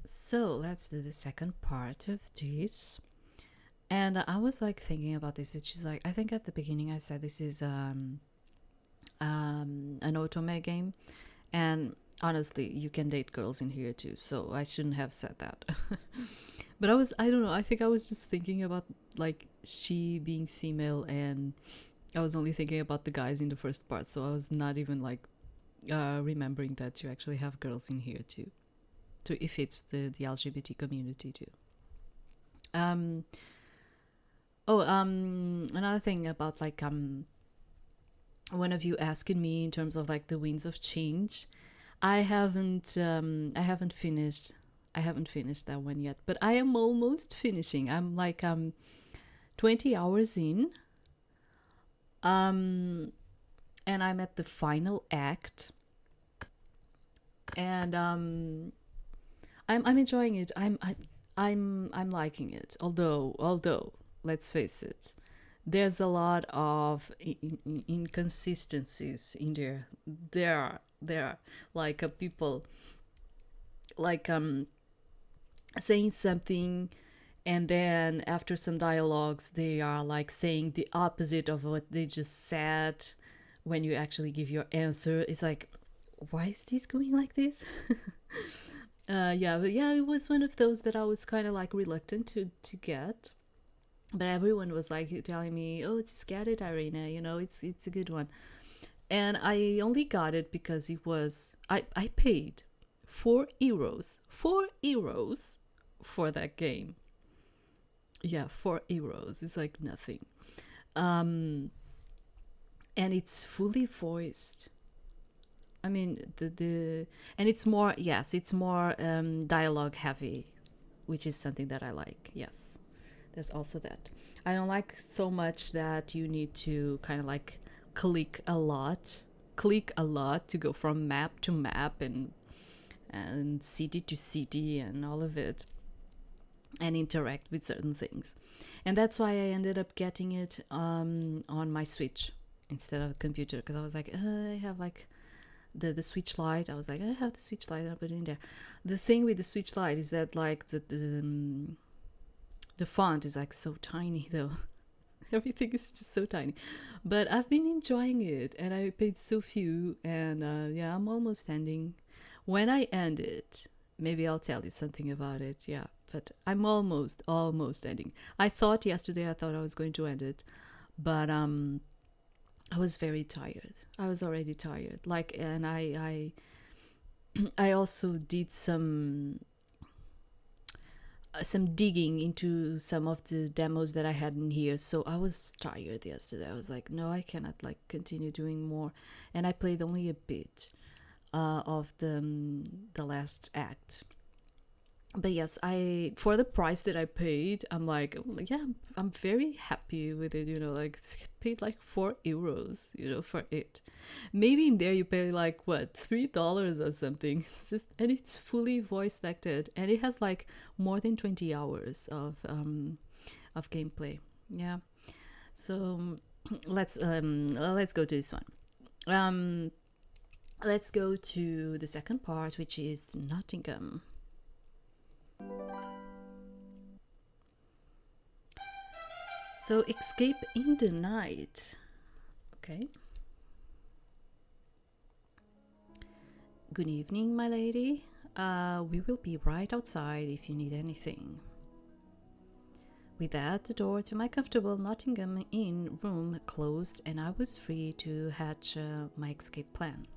So let's do the second part of this. And I was like thinking about this, which is like, I think at the beginning I said this is an otome game. And honestly, you can date girls in here too, so I shouldn't have said that. But I don't know, I think I was just thinking about like she being female, and I was only thinking about the guys in the first part, so I was not even like remembering that you actually have girls in here too. To if it's the LGBT community too. Um, another thing about like one of you asking me in terms of like the winds of change. I haven't finished that one yet, but I am almost finishing. I'm like 20 hours in. Um and I'm at the final act, and I'm enjoying it. I'm liking it. Although let's face it, there's a lot of inconsistencies in there. There are like people like saying something, and then after some dialogues they are like saying the opposite of what they just said when you actually give your answer. It's like, why is this going like this? Yeah, but yeah, it was one of those that I was kind of like reluctant to get, but everyone was like telling me, "Oh, just get it, Irina. You know, it's a good one." And I only got it because it was I paid €4, €4 for that game. Yeah, €4. It's like nothing. Um, and it's fully voiced. I mean the and it's more, yes, it's more dialogue heavy, which is something that I like. Yes, there's also that. I don't like so much that you need to kind of like click a lot, to go from map to map and city to city and all of it, and interact with certain things. And that's why I ended up getting it on my Switch instead of a computer, because I was like, I have like the Switch Lite. I was like, I have the Switch Lite, I'll put it in there. The thing with the Switch Lite is that like the font is like so tiny though. Everything is just so tiny. But I've been enjoying it, and I paid so few, and yeah, I'm almost ending. When I end it, maybe I'll tell you something about it. Yeah, but I'm almost ending. I thought I was going to end it, but I was very tired. I was already tired. Like, and I also did some digging into some of the demos that I had in here. So I was tired yesterday. I was like, no, I cannot like continue doing more. And I played only a bit of the last act. But yes, I, for the price that I paid, I'm like, yeah, I'm very happy with it. You know, like paid like €4, you know, for it. Maybe in there you pay like what, $3 or something. It's just, and it's fully voice acted, and it has like more than 20 hours of gameplay. Yeah. So let's go to this one. Um, let's go to the second part, which is Nottingham. So escape in the night. Okay. Good evening, my lady. We will be right outside if you need anything. With that, the door to my comfortable Nottingham Inn room closed, and I was free to hatch my escape plan.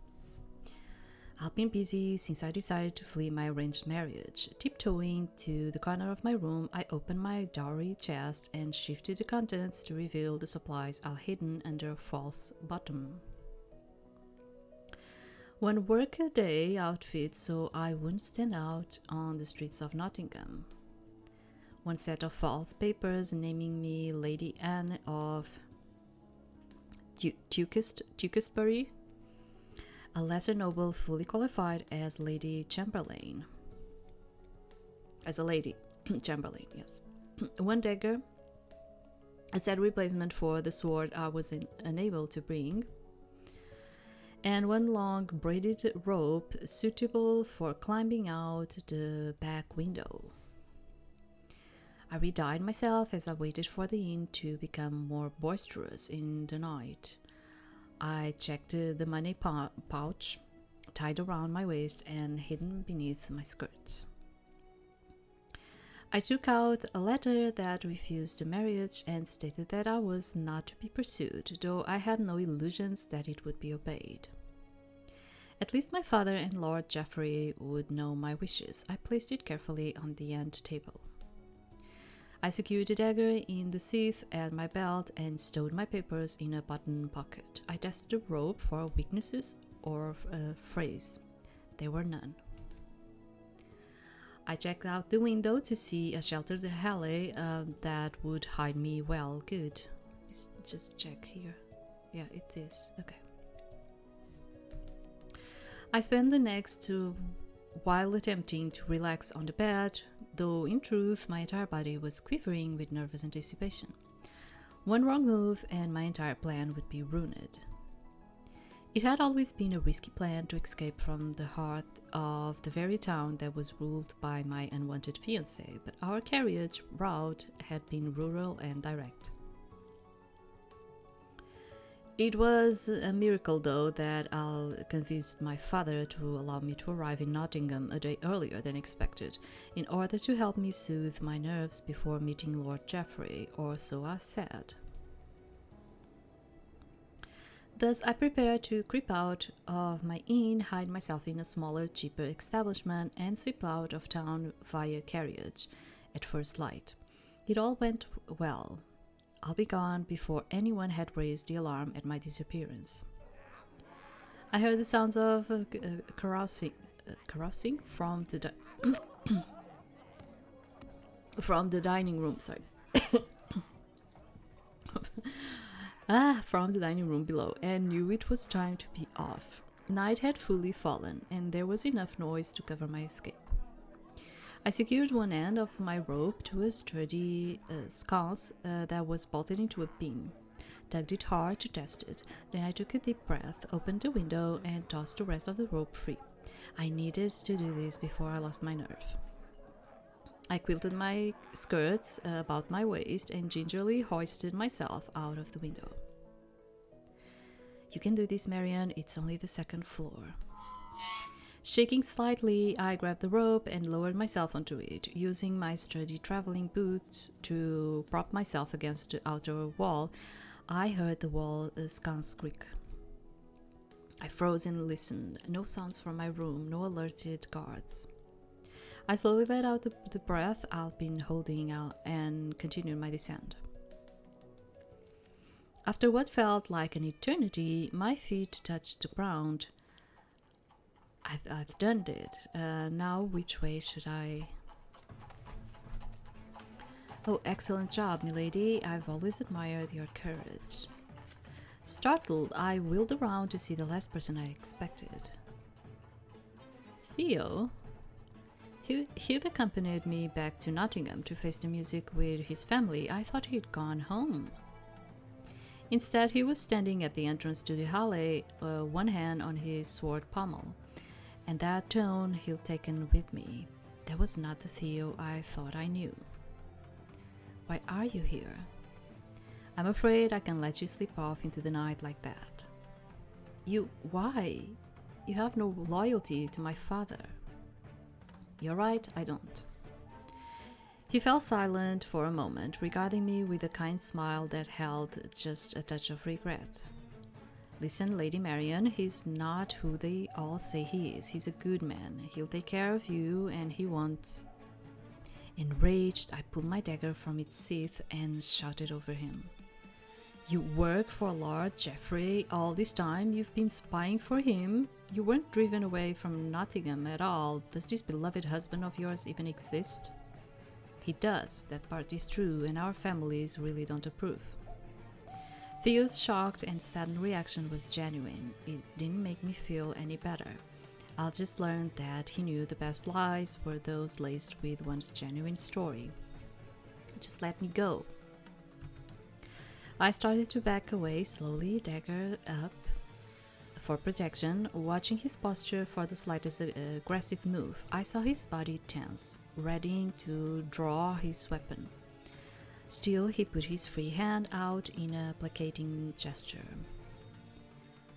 I've been busy since I decided to flee my arranged marriage. Tiptoeing to the corner of my room, I opened my dowry chest and shifted the contents to reveal the supplies I'd hidden under a false bottom. One workaday outfit so I wouldn't stand out on the streets of Nottingham. One set of false papers naming me Lady Anne of Tewkesbury, a lesser noble fully qualified as Lady Chamberlain. As a Lady Chamberlain, yes. One dagger, a sad replacement for the sword I was unable to bring, and one long braided rope suitable for climbing out the back window. I re-dyed myself as I waited for the inn to become more boisterous in the night. I checked the money pouch tied around my waist and hidden beneath my skirts. I took out a letter that refused the marriage and stated that I was not to be pursued, though I had no illusions that it would be obeyed. At least my father and Lord Geoffrey would know my wishes. I placed it carefully on the end table. I secured the dagger in the sheath at my belt and stowed my papers in a button pocket. I tested the rope for weaknesses or frays. There were none. I checked out the window to see a sheltered alley that would hide me well. Good. Let's just check here. Yeah, it is. Okay. I spent the next while attempting to relax on the bed, though in truth my entire body was quivering with nervous anticipation. One wrong move and my entire plan would be ruined. It had always been a risky plan to escape from the heart of the very town that was ruled by my unwanted fiancé, but our carriage route had been rural and direct. It was a miracle, though, that I convinced my father to allow me to arrive in Nottingham a day earlier than expected, in order to help me soothe my nerves before meeting Lord Geoffrey, or so I said. Thus, I prepared to creep out of my inn, hide myself in a smaller, cheaper establishment, and slip out of town via carriage at first light. It all went well. I'll be gone before anyone had raised the alarm at my disappearance. I heard the sounds of carousing from the from the dining room. Sorry. From the dining room below, and knew it was time to be off. Night had fully fallen, and there was enough noise to cover my escape. I secured one end of my rope to a sturdy sconce that was bolted into a beam, tugged it hard to test it. Then I took a deep breath, opened the window, and tossed the rest of the rope free. I needed to do this before I lost my nerve. I quilted my skirts about my waist and gingerly hoisted myself out of the window. You can do this, Marion. It's only the second floor. Shaking slightly, I grabbed the rope and lowered myself onto it, using my sturdy traveling boots to prop myself against the outer wall. I heard the wall sconce creak. I froze and listened. No sounds from my room, no alerted guards. I slowly let out the breath I'd been holding out and continued my descent. After what felt like an eternity, my feet touched the ground. I've done it. Now which way should I? Oh, excellent job, milady. I've always admired your courage. Startled, I wheeled around to see the last person I expected. Theo? He'd accompanied me back to Nottingham to face the music with his family. I thought he'd gone home. Instead, he was standing at the entrance to the alley, one hand on his sword pommel, and that tone he'd taken with me. That was not the Theo I thought I knew. Why are you here? I'm afraid I can let you slip off into the night like that. Why? You have no loyalty to my father. You're right, I don't. He fell silent for a moment, regarding me with a kind smile that held just a touch of regret. Listen, Lady Marion, he's not who they all say he is. He's a good man. He'll take care of you, and he won't. Enraged, I pulled my dagger from its sheath and shouted over him. You work for Lord Geoffrey all this time? You've been spying for him? You weren't driven away from Nottingham at all. Does this beloved husband of yours even exist? He does. That part is true, and our families really don't approve. Theo's shocked and saddened reaction was genuine. It didn't make me feel any better. I just learned that he knew the best lies were those laced with one's genuine story. Just let me go. I started to back away slowly, dagger up, for protection, watching his posture for the slightest aggressive move. I saw his body tense, readying to draw his weapon. Still, he put his free hand out in a placating gesture.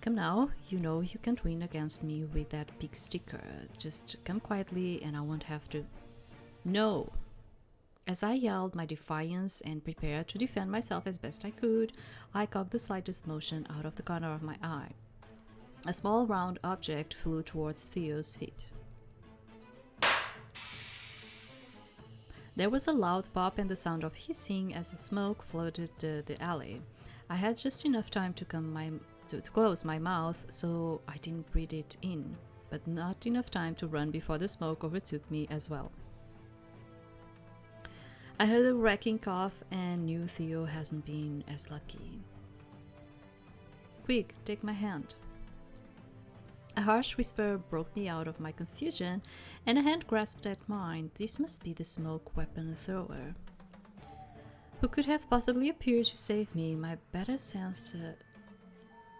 Come now, you know you can't win against me with that big sticker. Just come quietly and I won't have to. No! As I yelled my defiance and prepared to defend myself as best I could, I cocked the slightest motion out of the corner of my eye. A small round object flew towards Theo's feet. There was a loud pop and the sound of hissing as the smoke flooded the alley. I had just enough time to close my mouth so I didn't breathe it in, but not enough time to run before the smoke overtook me as well. I heard a wrecking cough and knew Theo hasn't been as lucky. Quick, take my hand. A harsh whisper broke me out of my confusion, and a hand grasped at mine. This must be the smoke weapon thrower. Who could have possibly appeared to save me? My better sense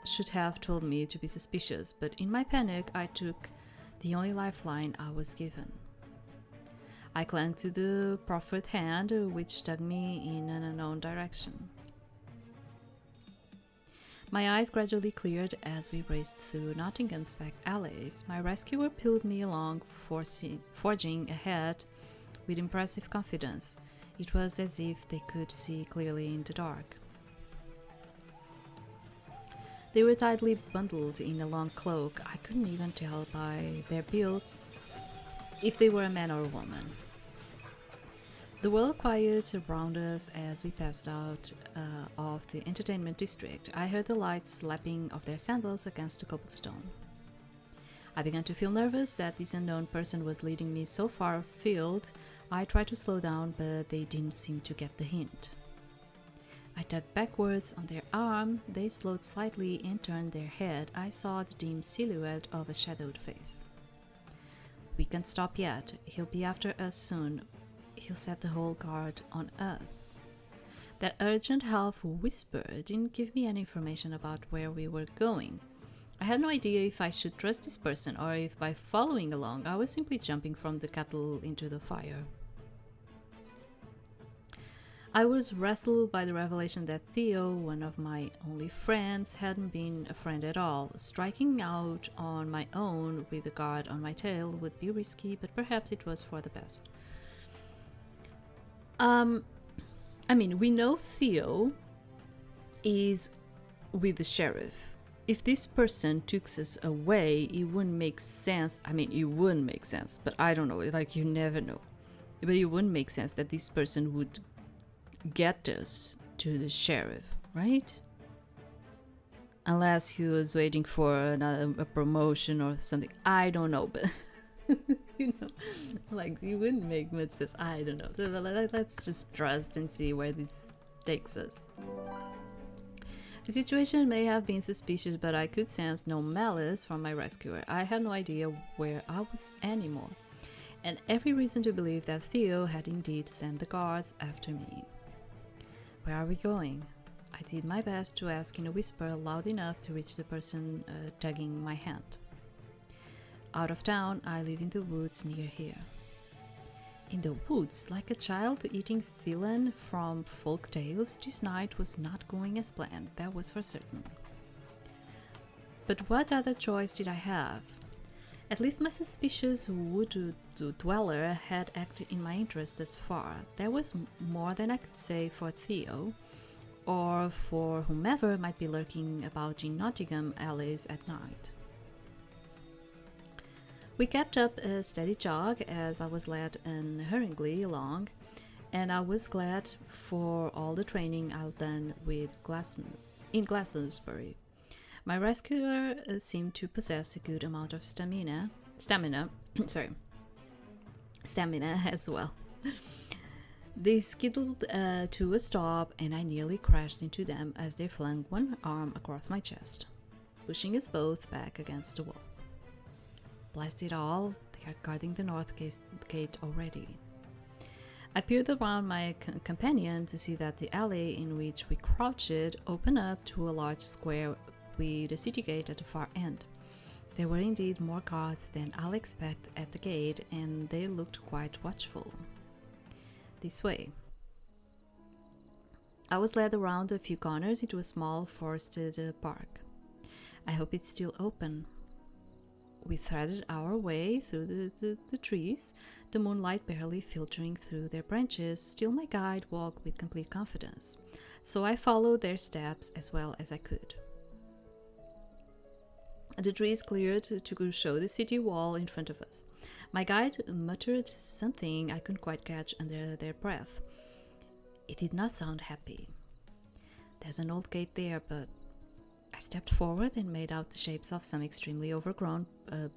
should have told me to be suspicious, but in my panic I took the only lifeline I was given. I clung to the proffered hand, which took me in an unknown direction. My eyes gradually cleared as we raced through Nottingham's back alleys. My rescuer pulled me along, forging ahead with impressive confidence. It was as if they could see clearly in the dark. They were tightly bundled in a long cloak. I couldn't even tell by their build if they were a man or a woman. The world quiet around us as we passed out of the entertainment district. I heard the light slapping of their sandals against the cobblestone. I began to feel nervous that this unknown person was leading me so far afield. I tried to slow down, but they didn't seem to get the hint. I tugged backwards on their arm. They slowed slightly and turned their head. I saw the dim silhouette of a shadowed face. We can't stop yet. He'll be after us soon. He'll set the whole guard on us. That urgent half whisper didn't give me any information about where we were going. I had no idea if I should trust this person or if by following along I was simply jumping from the kettle into the fire. I was rattled by the revelation that Theo, one of my only friends, hadn't been a friend at all. Striking out on my own with a guard on my tail would be risky, but perhaps it was for the best. We know Theo is with the sheriff. If this took us away, it wouldn't make sense. It wouldn't make sense, but I don't know. You never know. But it wouldn't make sense that this person would get us to the sheriff, right? Unless he was waiting for a promotion or something. I don't know, but it wouldn't make much sense. I don't know. So let's just trust and see where this takes us. The situation may have been suspicious, but I could sense no malice from my rescuer. I had no idea where I was anymore, and every reason to believe that Theo had indeed sent the guards after me. Where are we going? I did my best to ask in a whisper loud enough to reach the person tugging my hand. Out of town, I live in the woods near here. In the woods, like a child-eating villain from folk tales, this night was not going as planned, that was for certain. But what other choice did I have? At least my suspicious wood dweller had acted in my interest thus far. There was more than I could say for Theo, or for whomever might be lurking about in Nottingham alleys at night. We kept up a steady jog as I was led unhurriedly along, and I was glad for all the training I'd done in Glastonbury. My rescuer seemed to possess a good amount of stamina as well. They skidded to a stop, and I nearly crashed into them as they flung one arm across my chest, pushing us both back against the wall. Blast it all, they are guarding the north gate already. I peered around my companion to see that the alley in which we crouched opened up to a large square with a city gate at the far end. There were indeed more guards than I'll expect at the gate, and they looked quite watchful. This way. I was led around a few corners into a small forested park. I hope it's still open. We threaded our way through the trees, the moonlight barely filtering through their branches. Still my guide walked with complete confidence, so I followed their steps as well as I could. The trees cleared to show the city wall in front of us. My guide muttered something I couldn't quite catch under their breath. It did not sound happy. There's an old gate there, but I stepped forward and made out the shapes of some extremely overgrown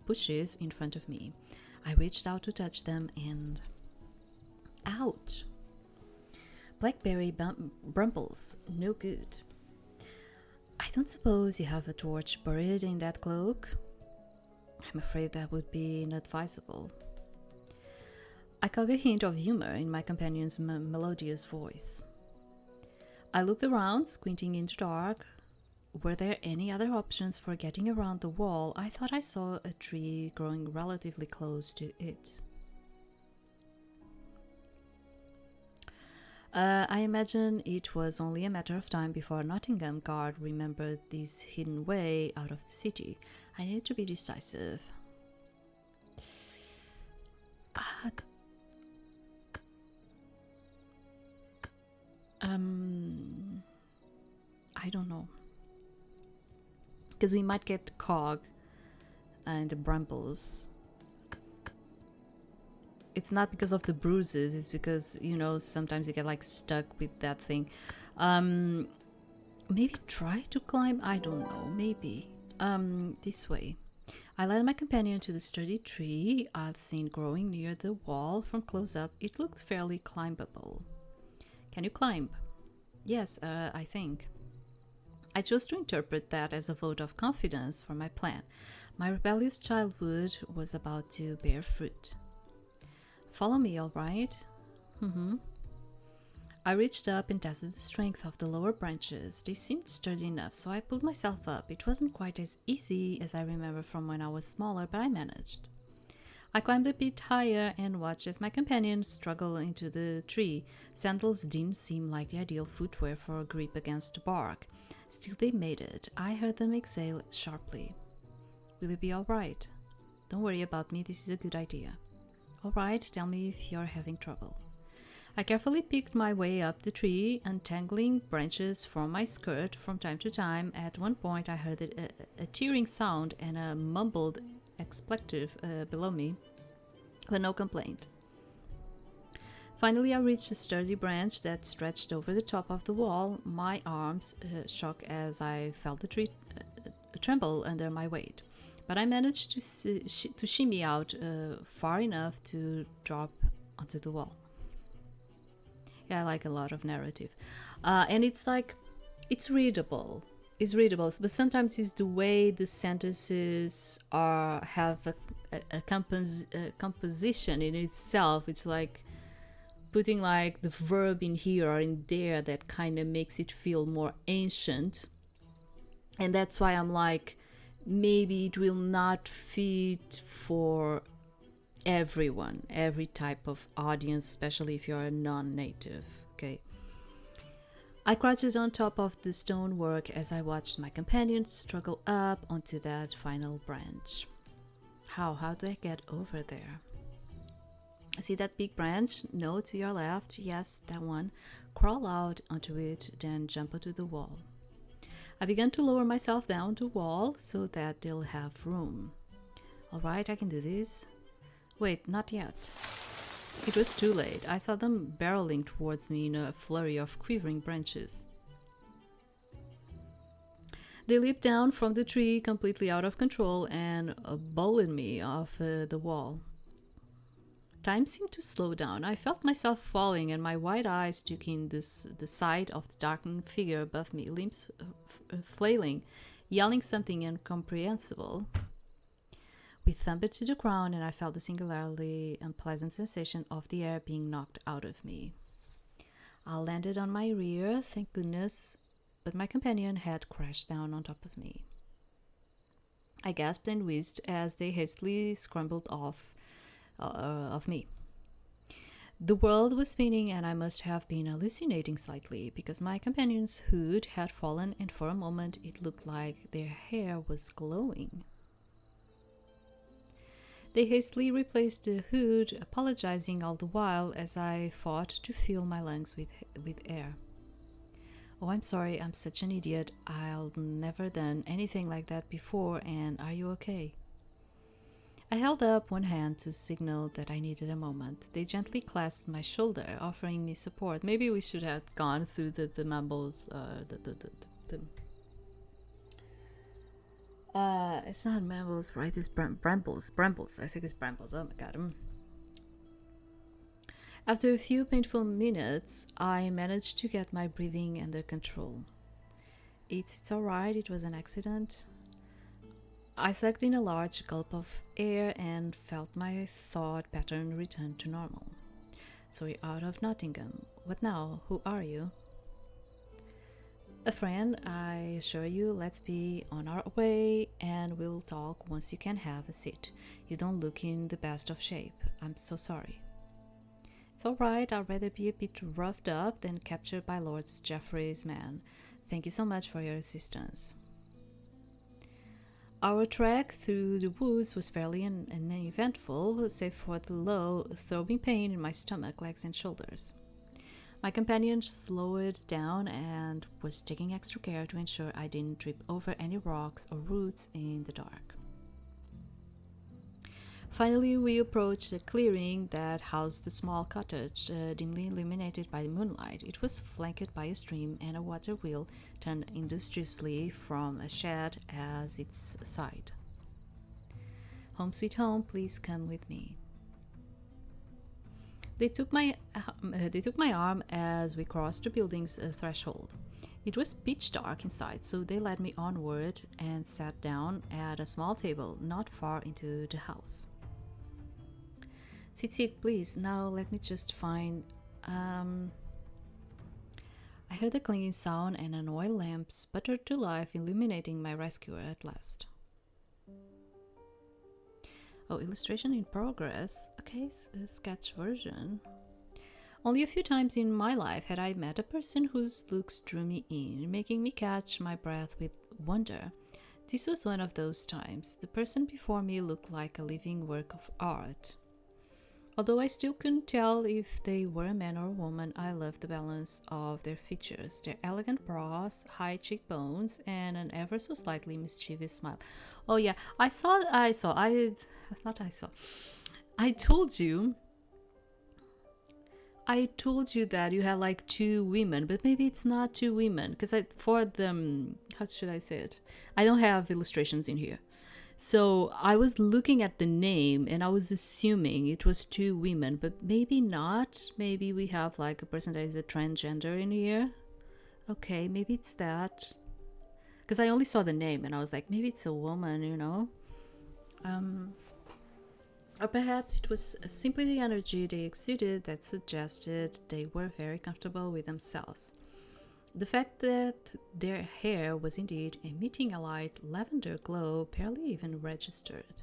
bushes in front of me. I reached out to touch them and... Ouch! Blackberry brambles, no good. I don't suppose you have a torch buried in that cloak? I'm afraid that would be inadvisable. I caught a hint of humor in my companion's melodious voice. I looked around, squinting in the dark. Were there any other options for getting around the wall? I thought I saw a tree growing relatively close to it. I imagine it was only a matter of time before Nottingham guard remembered this hidden way out of the city. I needed to be decisive. I don't know. Because we might get cog and the brambles. It's not because of the bruises, it's because, you know, sometimes you get like stuck with that thing. Maybe try to climb? I don't know, maybe. This way. I led my companion to the sturdy tree I'd seen growing near the wall. From close up, it looked fairly climbable. Can you climb? Yes, I think. I chose to interpret that as a vote of confidence for my plan. My rebellious childhood was about to bear fruit. Follow me, all right? I reached up and tested the strength of the lower branches. They seemed sturdy enough, so I pulled myself up. It wasn't quite as easy as I remember from when I was smaller, but I managed. I climbed a bit higher and watched as my companion struggled into the tree. Sandals didn't seem like the ideal footwear for a grip against the bark. Still, they made it. I heard them exhale sharply. Will you be all right? Don't worry about me, this is a good idea. All right, tell me if you're having trouble. I carefully picked my way up the tree, untangling branches from my skirt from time to time. At one point, I heard a tearing sound and a mumbled expletive below me, but no complaint. Finally, I reached a sturdy branch that stretched over the top of the wall. My arms shook as I felt the tree tremble under my weight, but I managed to shimmy out far enough to drop onto the wall. Yeah, I like a lot of narrative, and it's like it's readable. It's readable, but sometimes it's the way the sentences have a composition in itself. It's like putting like the verb in here or in there that kind of makes it feel more ancient, and that's why I'm like, maybe it will not fit for everyone, every type of audience, especially if you're a non-native. Okay. I crouched on top of the stonework as I watched my companion struggle up onto that final branch. How do I get over there? See that big branch? No, to your left. Yes, that one. Crawl out onto it, then jump onto the wall. I began to lower myself down the wall so that they'll have room. All right, I can do this. Wait, not yet. It was too late. I saw them barreling towards me in a flurry of quivering branches. They leaped down from the tree, completely out of control, and bowled me off the wall. Time seemed to slow down. I felt myself falling, and my wide eyes took in the sight of the darkened figure above me, limbs flailing, yelling something incomprehensible. We thumped to the ground, and I felt the singularly unpleasant sensation of the air being knocked out of me. I landed on my rear, thank goodness, but my companion had crashed down on top of me. I gasped and wheezed as they hastily scrambled off of me. The world was spinning, and I must have been hallucinating slightly because my companion's hood had fallen, and for a moment it looked like their hair was glowing. They hastily replaced the hood, apologizing all the while as I fought to fill my lungs with air. Oh, I'm sorry, I'm such an idiot. I've never done anything like that before, and are you okay? I held up one hand to signal that I needed a moment. They gently clasped my shoulder, offering me support. Maybe we should have gone through the mumbles, it's not mumbles, right? It's brambles. Brambles. I think it's brambles. Oh my god. After a few painful minutes, I managed to get my breathing under control. It's alright, it was an accident. I sucked in a large gulp of air and felt my thought pattern return to normal. So you're out of Nottingham. What now? Who are you? A friend, I assure you. Let's be on our way and we'll talk once you can have a seat. You don't look in the best of shape. I'm so sorry. It's alright, I'd rather be a bit roughed up than captured by Lord Geoffrey's men. Thank you so much for your assistance. Our trek through the woods was fairly uneventful, save for the low, throbbing pain in my stomach, legs, and shoulders. My companion slowed down and was taking extra care to ensure I didn't trip over any rocks or roots in the dark. Finally, we approached a clearing that housed a small cottage, dimly illuminated by the moonlight. It was flanked by a stream, and a water wheel turned industriously from a shed as its side. Home sweet home, please come with me. They took my arm as we crossed the building's threshold. It was pitch dark inside, so they led me onward and sat down at a small table not far into the house. Sit, please. Now let me just find... I heard a clanging sound and an oil lamp sputtered to life, illuminating my rescuer at last. Oh, illustration in progress. Okay, sketch version. Only a few times in my life had I met a person whose looks drew me in, making me catch my breath with wonder. This was one of those times. The person before me looked like a living work of art. Although I still couldn't tell if they were a man or a woman, I loved the balance of their features, their elegant brows, high cheekbones, and an ever so slightly mischievous smile. Oh yeah, I told you that you had like two women, but maybe it's not two women, because for them, how should I say it? I don't have illustrations in here. So I was looking at the name and I was assuming it was two women, but maybe not. Maybe we have like a person that is a transgender in here. Okay, maybe it's that. Because I only saw the name and I was like, maybe it's a woman, you know? Or perhaps it was simply the energy they exuded that suggested they were very comfortable with themselves. The fact that their hair was indeed emitting a light lavender glow barely even registered.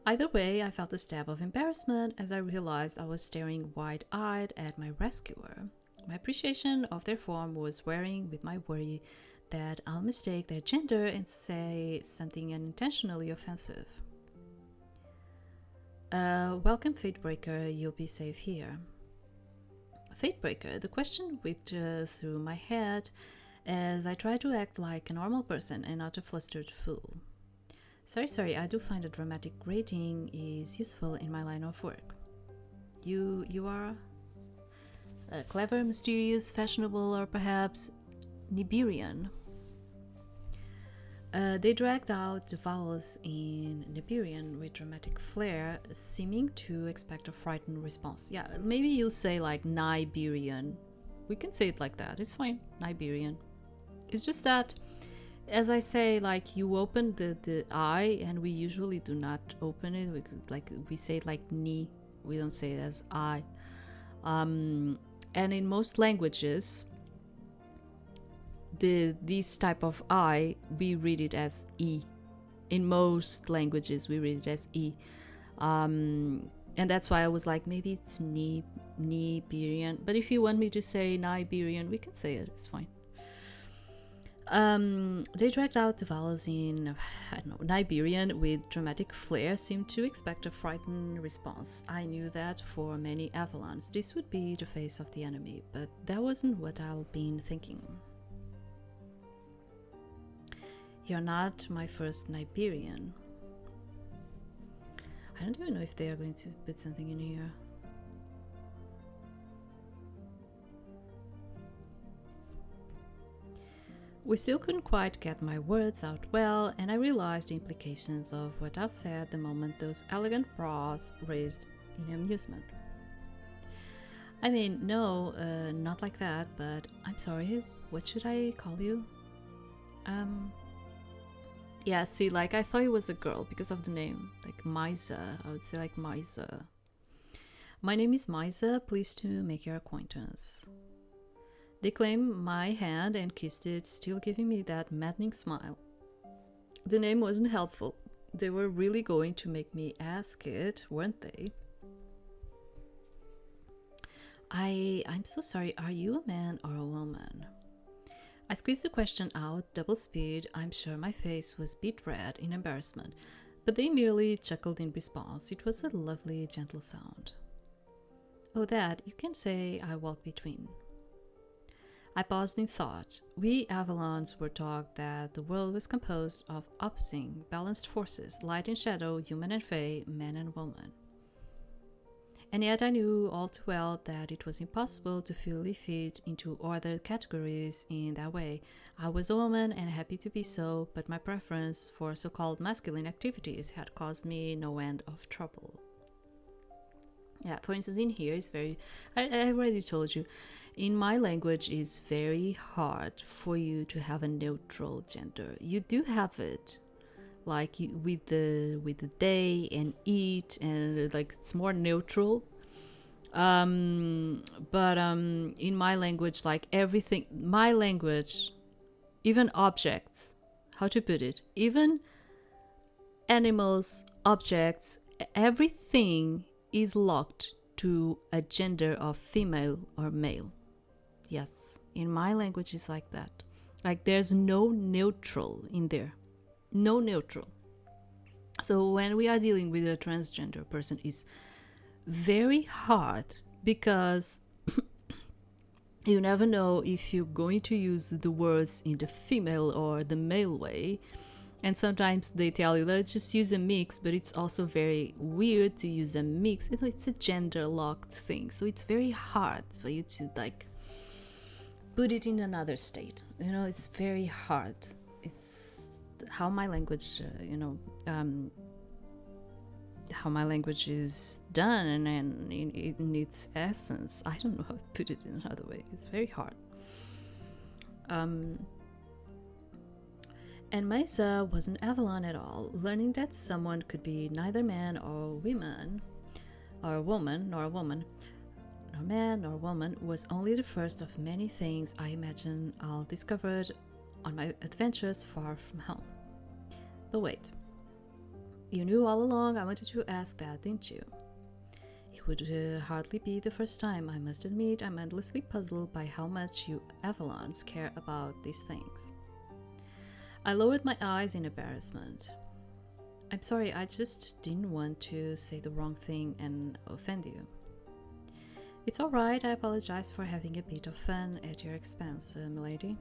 Either way, I felt a stab of embarrassment as I realized I was staring wide-eyed at my rescuer. My appreciation of their form was wearing with my worry that I'll mistake their gender and say something unintentionally offensive. Welcome, Fatebreaker, you'll be safe here. Fatebreaker, the question whipped through my head as I tried to act like a normal person and not a flustered fool. Sorry, I do find a dramatic rating is useful in my line of work. You are clever, mysterious, fashionable, or perhaps Nibirian. They dragged out the vowels in Nibirian with dramatic flair, seeming to expect a frightened response. Yeah, maybe you'll say like Nibirian. We can say it like that. It's fine. Nibirian. It's just that, as I say, like you open the I, and we usually do not open it. We say it like ni. We don't say it as I. And in most languages, this type of I, we read it as E. in most languages we read it as E. And that's why I was like, maybe it's Niberian. But if you want me to say Niberian, we can say it. It's fine. They dragged out the vowels in, I don't know, Niberian with dramatic flair, seemed to expect a frightened response. I knew that for many Avalons this would be the face of the enemy, but that wasn't what I'd been thinking. You're not my first Niberian. I don't even know if they are going to put something in here. We still couldn't quite get my words out well, and I realized the implications of what I said the moment those elegant brows raised in amusement. I mean, no, not like that, but I'm sorry, what should I call you? Yeah, see, like, I thought it was a girl because of the name, like Misa. I would say like Misa. My name is Misa, pleased to make your acquaintance. They claimed my hand and kissed it, still giving me that maddening smile. The name wasn't helpful. They were really going to make me ask it, weren't they? I'm so sorry, are you a man or a woman? I squeezed the question out, double speed. I'm sure my face was beet red in embarrassment, but they merely chuckled in response. It was a lovely, gentle sound. Oh, that, you can say I walk between. I paused in thought. We Avalons were taught that the world was composed of opposing, balanced forces, light and shadow, human and fae, man and woman. And yet I knew all too well that it was impossible to fully fit into ordered categories in that way. I was a woman and happy to be so, but my preference for so-called masculine activities had caused me no end of trouble. Yeah, for instance, in here is very... I already told you, in my language it's very hard for you to have a neutral gender. You do have it, like with the day and eat, and like it's more neutral. But in my language, like everything, my language, even objects, how to put it, even animals, objects, everything is locked to a gender of female or male. Yes, in my language it's like that. Like there's no neutral in there. No neutral. So when we are dealing with a transgender person, it's very hard because you never know if you're going to use the words in the female or the male way. And sometimes they tell you, let's just use a mix, but it's also very weird to use a mix. You know, it's a gender locked thing. So it's very hard for you to like put it in another state. You know, it's very hard. It's how my language, how my language is done and in its essence. I don't know how to put it in another way. It's very hard. And Mesa wasn't Avalon at all, learning that someone could be neither man or woman, or a woman, nor a woman, nor man nor woman, was only the first of many things I imagine I'll discover on my adventures far from home. But wait, you knew all along I wanted to ask that, didn't you? It would hardly be the first time. I must admit I'm endlessly puzzled by how much you Avalons care about these things. I lowered my eyes in embarrassment. I'm sorry, I just didn't want to say the wrong thing and offend you. It's alright, I apologize for having a bit of fun at your expense, milady.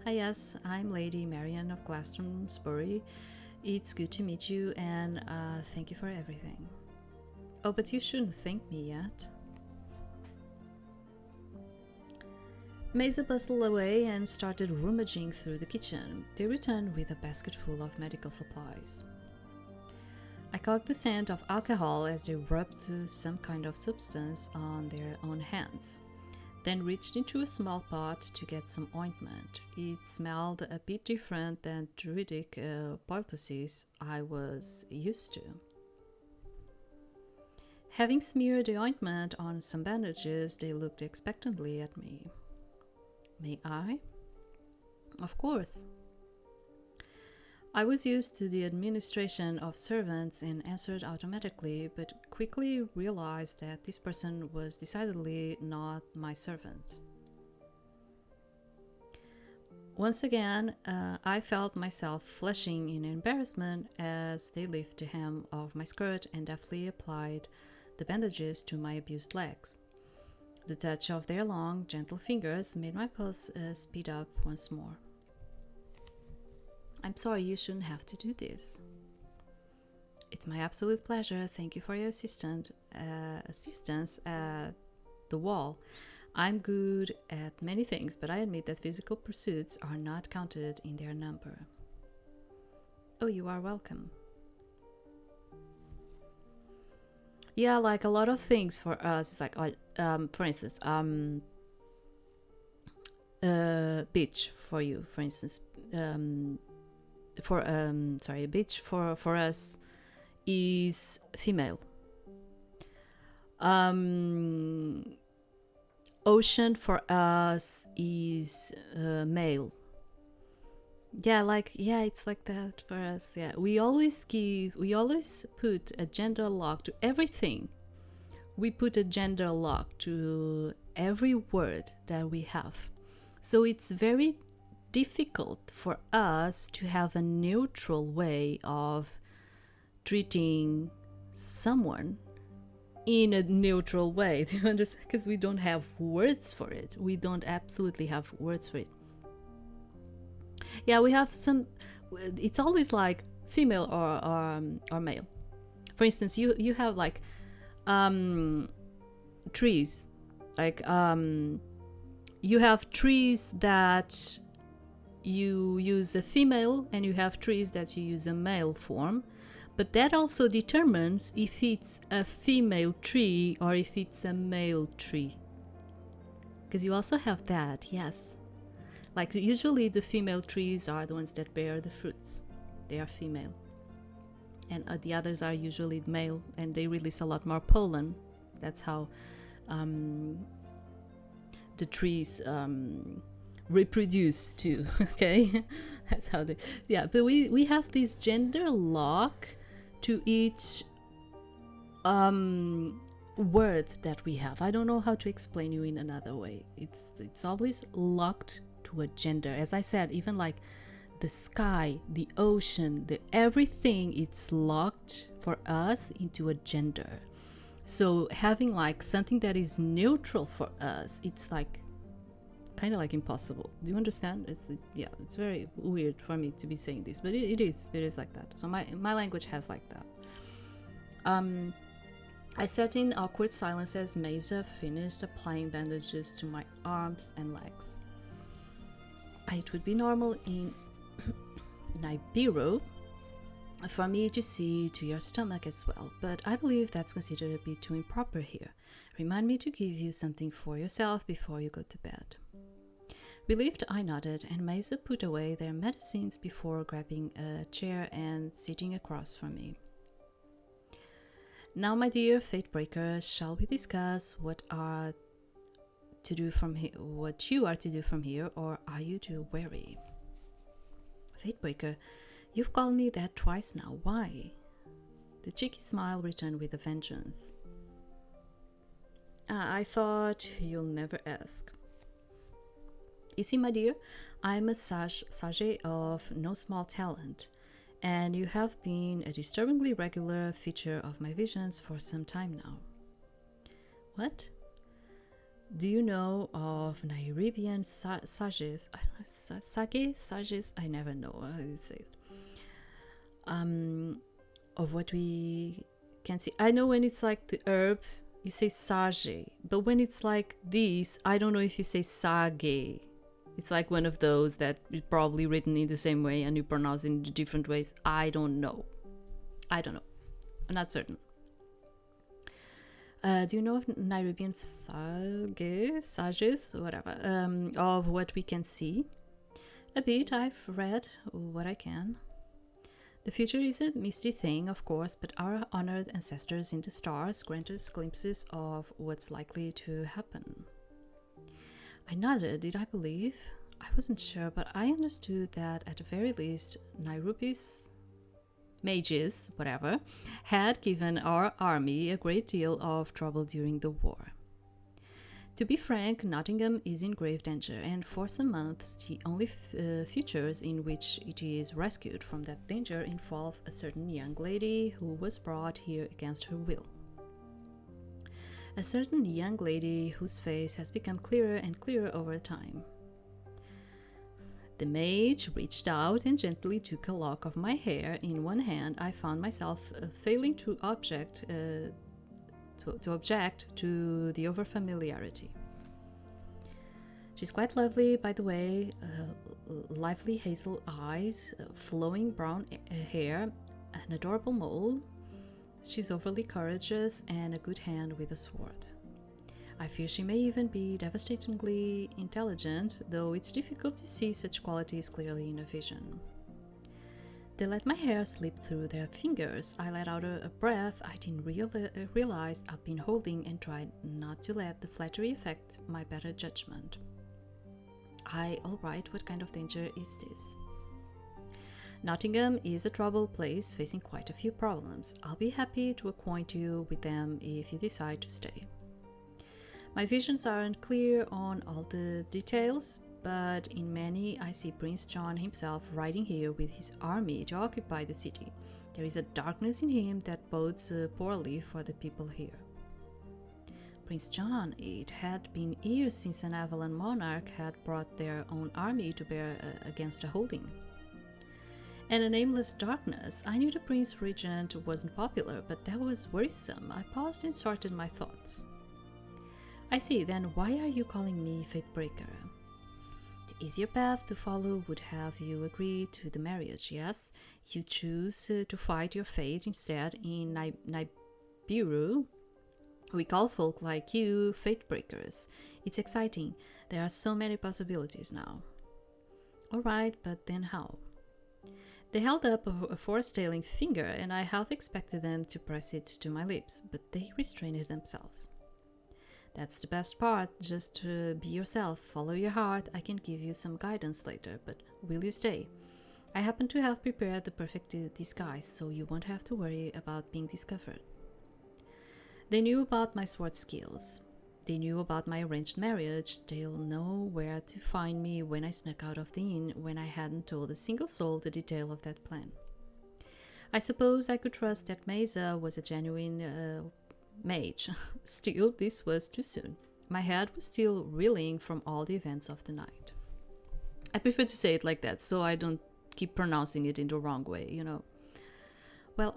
Hi, yes, I'm Lady Marion of Glastonbury. It's good to meet you, and thank you for everything. Oh, but you shouldn't thank me yet. Mesa bustled away and started rummaging through the kitchen. They returned with a basket full of medical supplies. I caught the scent of alcohol as they rubbed some kind of substance on their own hands, then reached into a small pot to get some ointment. It smelled a bit different than druidic poultices I was used to. Having smeared the ointment on some bandages, they looked expectantly at me. May I? Of course. I was used to the administration of servants and answered automatically, but quickly realized that this person was decidedly not my servant. Once again, I felt myself flushing in embarrassment as they lifted the hem of my skirt and deftly applied the bandages to my abused legs. The touch of their long, gentle fingers made my pulse speed up once more. I'm sorry, you shouldn't have to do this. It's my absolute pleasure. Thank you for your assistance at the wall. I'm good at many things, but I admit that physical pursuits are not counted in their number. Oh, you are welcome. Yeah, like a lot of things for us, it's like, for instance, beach for you, for instance, beach for us is female. Ocean for us is male. Yeah, it's like that for us. Yeah, we always put a gender lock to everything. We put a gender lock to every word that we have. So it's very difficult for us to have a neutral way of treating someone in a neutral way. Do you understand? Because we don't have words for it. We don't absolutely have words for it. Yeah, we have some. It's always like female or male. For instance, you have like trees, like you have trees that you use a female and you have trees that you use a male form, but that also determines if it's a female tree or if it's a male tree, because you also have that. Yes, like usually the female trees are the ones that bear the fruits. They are female, and the others are usually male, and they release a lot more pollen. That's how the trees reproduce too. Okay, that's how they. Yeah, but we have this gender lock to each word that we have. I don't know how to explain you in another way. It's always locked to a gender. As I said, even like the sky, the ocean, the everything, it's locked for us into a gender. So having like something that is neutral for us, it's like kind of like impossible. Do you understand? It's very weird for me to be saying this, but it is like that. So my language has like that. I sat in awkward silence as Mesa finished applying bandages to my arms and legs. It would be normal in Nibiru for me to see to your stomach as well, but I believe that's considered a bit too improper here. Remind me to give you something for yourself before you go to bed. Relieved, I nodded, and Mesa put away their medicines before grabbing a chair and sitting across from me. Now, my dear fate breaker, shall we discuss what you are to do from here, or are you too wary? Fate breaker, you've called me that twice now. Why? The cheeky smile returned with a vengeance. I thought you'll never ask. You see, my dear, I'm a sage of no small talent, and you have been a disturbingly regular feature of my visions for some time now. What? Do you know of Nairobian sages? Sages? I never know how you say it. Of what we can see. I know when it's like the herb, you say sage, but when it's like this, I don't know if you say sage. It's like one of those that is probably written in the same way and you pronounce in different ways. I don't know. I'm not certain. Do you know of Nairobian sages, whatever, of what we can see? A bit. I've read what I can. The future is a misty thing, of course, but our honored ancestors in the stars grant us glimpses of what's likely to happen. I nodded. Did I believe? I wasn't sure, but I understood that at the very least, Nairobi's mages, whatever, had given our army a great deal of trouble during the war. To be frank, Nottingham is in grave danger, and for some months, the only features in which it is rescued from that danger involve a certain young lady who was brought here against her will. A certain young lady whose face has become clearer and clearer over time. The mage reached out and gently took a lock of my hair. In one hand, I found myself failing to object to the overfamiliarity. She's quite lovely, by the way, lively hazel eyes, flowing brown hair, an adorable mole. She's overly courageous and a good hand with a sword. I fear she may even be devastatingly intelligent, though it's difficult to see such qualities clearly in a vision. They let my hair slip through their fingers. I let out a breath I didn't realize I'd been holding and tried not to let the flattery affect my better judgment. All right, what kind of danger is this? Nottingham is a troubled place facing quite a few problems. I'll be happy to acquaint you with them if you decide to stay. My visions aren't clear on all the details, but in many I see Prince John himself riding here with his army to occupy the city. There is a darkness in him that bodes poorly for the people here. Prince John, it had been years since an Avalon monarch had brought their own army to bear against a holding. And a nameless darkness. I knew the Prince Regent wasn't popular, but that was worrisome. I paused and sorted my thoughts. I see, then why are you calling me Fatebreaker? The easier path to follow would have you agree to the marriage, yes? You choose to fight your fate instead. In Nibiru, we call folk like you Fatebreakers. It's exciting. There are so many possibilities now. Alright, but then how? They held up a forest-tailing finger, and I half expected them to press it to my lips, but they restrained themselves. That's the best part, just be yourself, follow your heart. I can give you some guidance later, but will you stay? I happen to have prepared the perfect disguise, so you won't have to worry about being discovered. They knew about my sword skills. They knew about my arranged marriage. They'll know where to find me when I snuck out of the inn when I hadn't told a single soul the detail of that plan. I suppose I could trust that Mesa was a genuine mage. Still, this was too soon. My head was still reeling from all the events of the night. I prefer to say it like that, so I don't keep pronouncing it in the wrong way, you know. Well,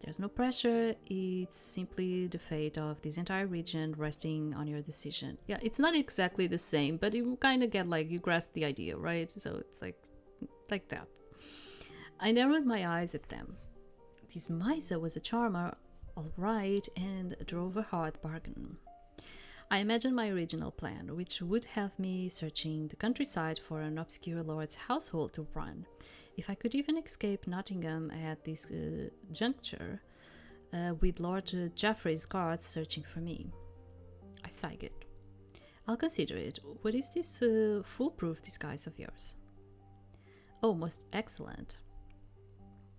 there's no pressure. It's simply the fate of this entire region resting on your decision. Yeah, it's not exactly the same, but you kind of get you grasp the idea, right? So it's like that. I narrowed my eyes at them. This Misa was a charmer, all right, and drove a hard bargain. I imagined my original plan, which would have me searching the countryside for an obscure lord's household to run. If I could even escape Nottingham at this juncture, with Lord Geoffrey's guards searching for me. I sighed. I'll consider it. What is this foolproof disguise of yours? Oh, most excellent.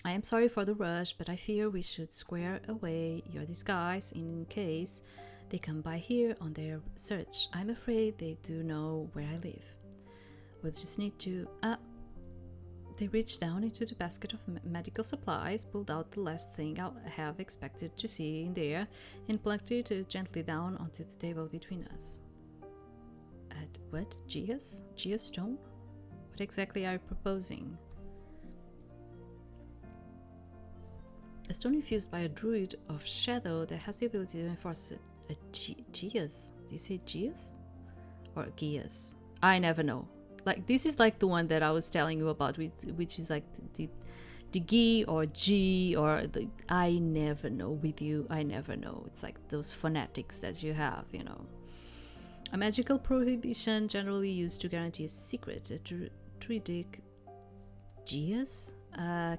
I am sorry for the rush, but I fear we should square away your disguise in case they come by here on their search. I'm afraid they do know where I live. We'll just need to... They reached down into the basket of medical supplies, pulled out the last thing I'll have expected to see in there, and plunked it gently down onto the table between us. What? Gia's? Gia's stone? What exactly are you proposing? A stone infused by a druid of shadow that has the ability to enforce a Gia's. Do you say Gia's? Or Gia's? I never know. This is the one that I was telling you about, which is the G or G or the... I never know with you. I never know. It's those phonetics that you have, you know. A magical prohibition generally used to guarantee a secret. A druidic Gia's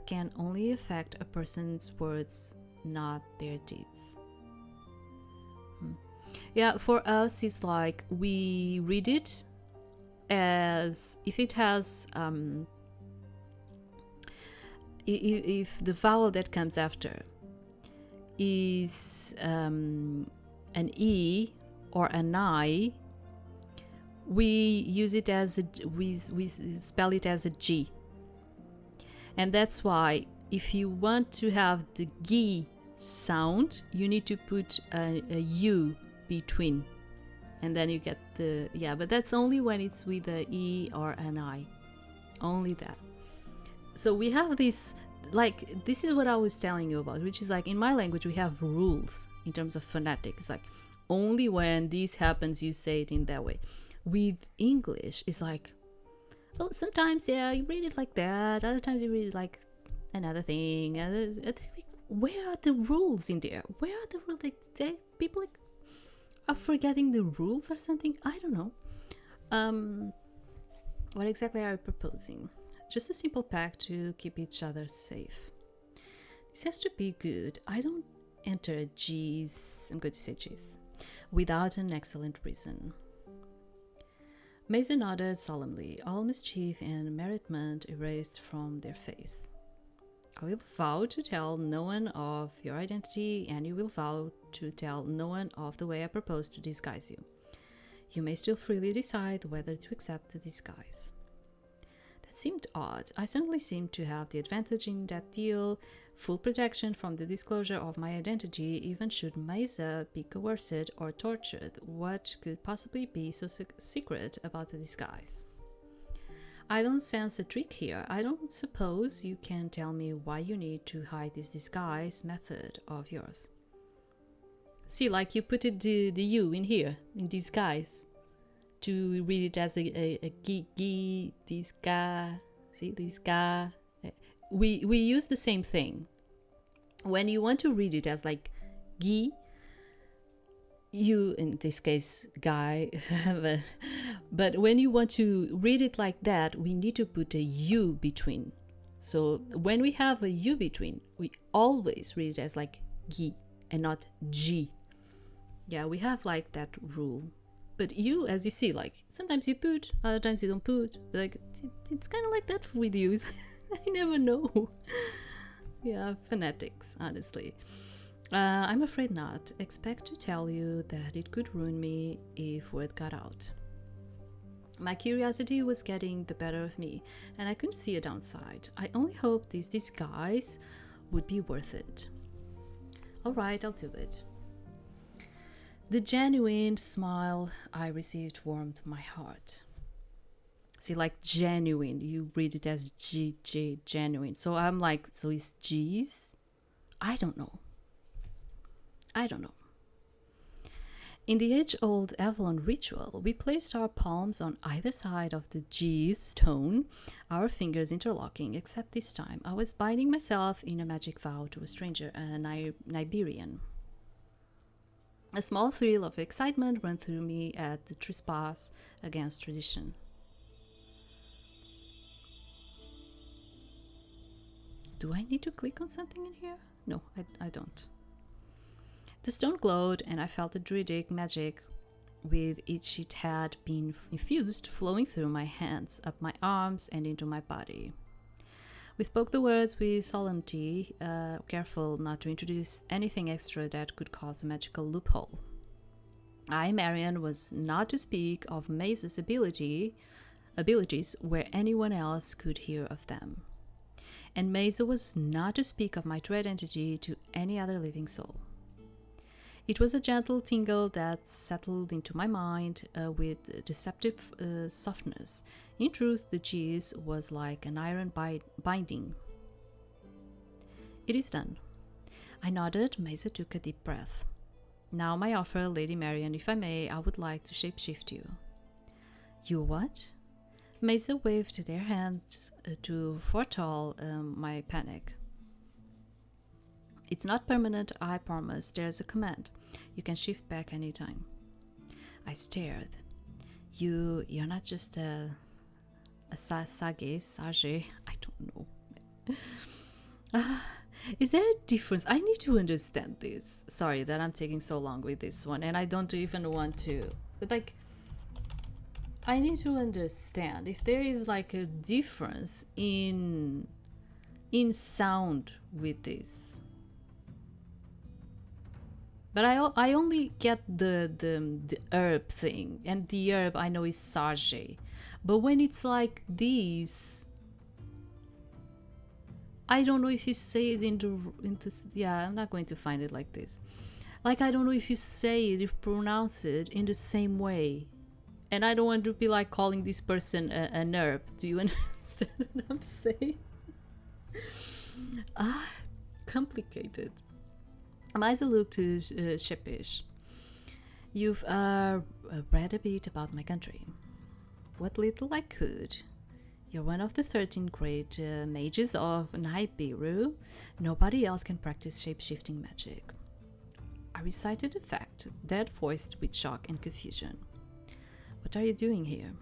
can only affect a person's words, not their deeds. Yeah, for us it's we read it as if it has if the vowel that comes after is an E or an I, we use it as we spell it as a G. And that's why if you want to have the G sound, you need to put a U between, and then you get the, yeah, but that's only when it's with a E or an I, only that. So we have this, like, this is what I was telling you about, which is like in my language we have rules in terms of phonetics. Like only when this happens you say it in that way. With English it's like, oh, sometimes yeah you read it like that, other times you read it like another thing. Where are the rules in there? Where are the rules? Like, people like are forgetting the rules or something. I don't know. What exactly are you proposing? Just a simple pact to keep each other safe. This has to be good. I don't enter G's, I'm going to say G's, without an excellent reason. Mason nodded solemnly, all mischief and merriment erased from their face. I will vow to tell no one of your identity, and you will vow to tell no one of the way I propose to disguise you. You may still freely decide whether to accept the disguise. That seemed odd. I certainly seemed to have the advantage in that deal, full protection from the disclosure of my identity, even should Mesa be coerced or tortured. What could possibly be so secret about the disguise? I don't sense a trick here. I don't suppose you can tell me why you need to hide this disguise method of yours. See, like you put it the U in here, in disguise, to read it as a disguise. See, disguise. We use the same thing. When you want to read it as like gi, you, in this case, guy, but when you want to read it like that, we need to put a U between. So when we have a U between, we always read it as like gi and not G. Yeah, we have like that rule. But you, as you see, like sometimes you put, other times you don't put. Like it's kind of like that with you. I never know. Yeah, phonetics, honestly. I'm afraid not. Expect to tell you that it could ruin me if word got out. My curiosity was getting the better of me, and I couldn't see a downside. I only hoped this disguise would be worth it. All right, I'll do it. The genuine smile I received warmed my heart. See, like genuine, you read it as G, genuine. So I'm like, so is G's? I don't know. In the age-old Avalon ritual, we placed our palms on either side of the G's stone, our fingers interlocking, except this time I was binding myself in a magic vow to a stranger, a Niberian. A small thrill of excitement ran through me at the trespass against tradition. Do I need to click on something in here? No, I don't. The stone glowed, and I felt the druidic magic with which it had been infused flowing through my hands, up my arms, and into my body. We spoke the words with solemnity, careful not to introduce anything extra that could cause a magical loophole. I, Marion, was not to speak of Maze's abilities where anyone else could hear of them. And Maze was not to speak of my true identity to any other living soul. It was a gentle tingle that settled into my mind with deceptive softness. In truth, the cheese was like an iron binding. It is done. I nodded. Mesa took a deep breath. Now my offer, Lady Marion, if I may, I would like to shapeshift you. You what? Mesa waved their hands to forestall my panic. It's not permanent, I promise. There's a command. You can shift back anytime. I stared. You're not just a sage, I don't know. Is there a difference? I need to understand this. Sorry that I'm taking so long with this one, and I don't even want to. But like, I need to understand if there is like a difference in sound with this. But I only get the herb thing, and the herb I know is sage. But when it's like this, I don't know if you say it into yeah, I'm not going to find it like this. Like I don't know if you say it, if you pronounce it in the same way. And I don't want to be like calling this person a herb. Do you understand what I'm saying? Ah, complicated. Mais a look to sheepish. You've read a bit about my country. What little I could. You're one of the 13 great mages of Nibiru. Nobody else can practice shape-shifting magic. I recited a fact, dead voiced with shock and confusion. What are you doing here?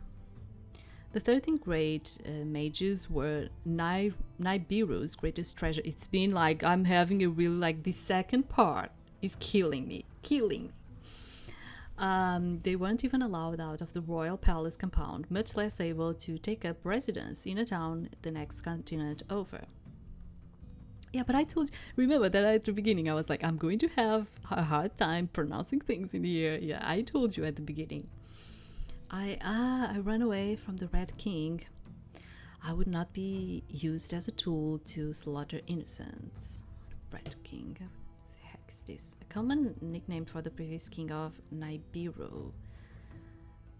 The 13 great mages were Nibiru's greatest treasure. It's been like I'm having a really like the second part is killing me. They weren't even allowed out of the royal palace compound, much less able to take up residence in a town the next continent over. Yeah, but I told you, remember that at the beginning I was like, I'm going to have a hard time pronouncing things in here. Yeah, I told you at the beginning. I ran away from the Red King. I would not be used as a tool to slaughter innocents. Red King. What the heck is this? A common nickname for the previous king of Nibiru,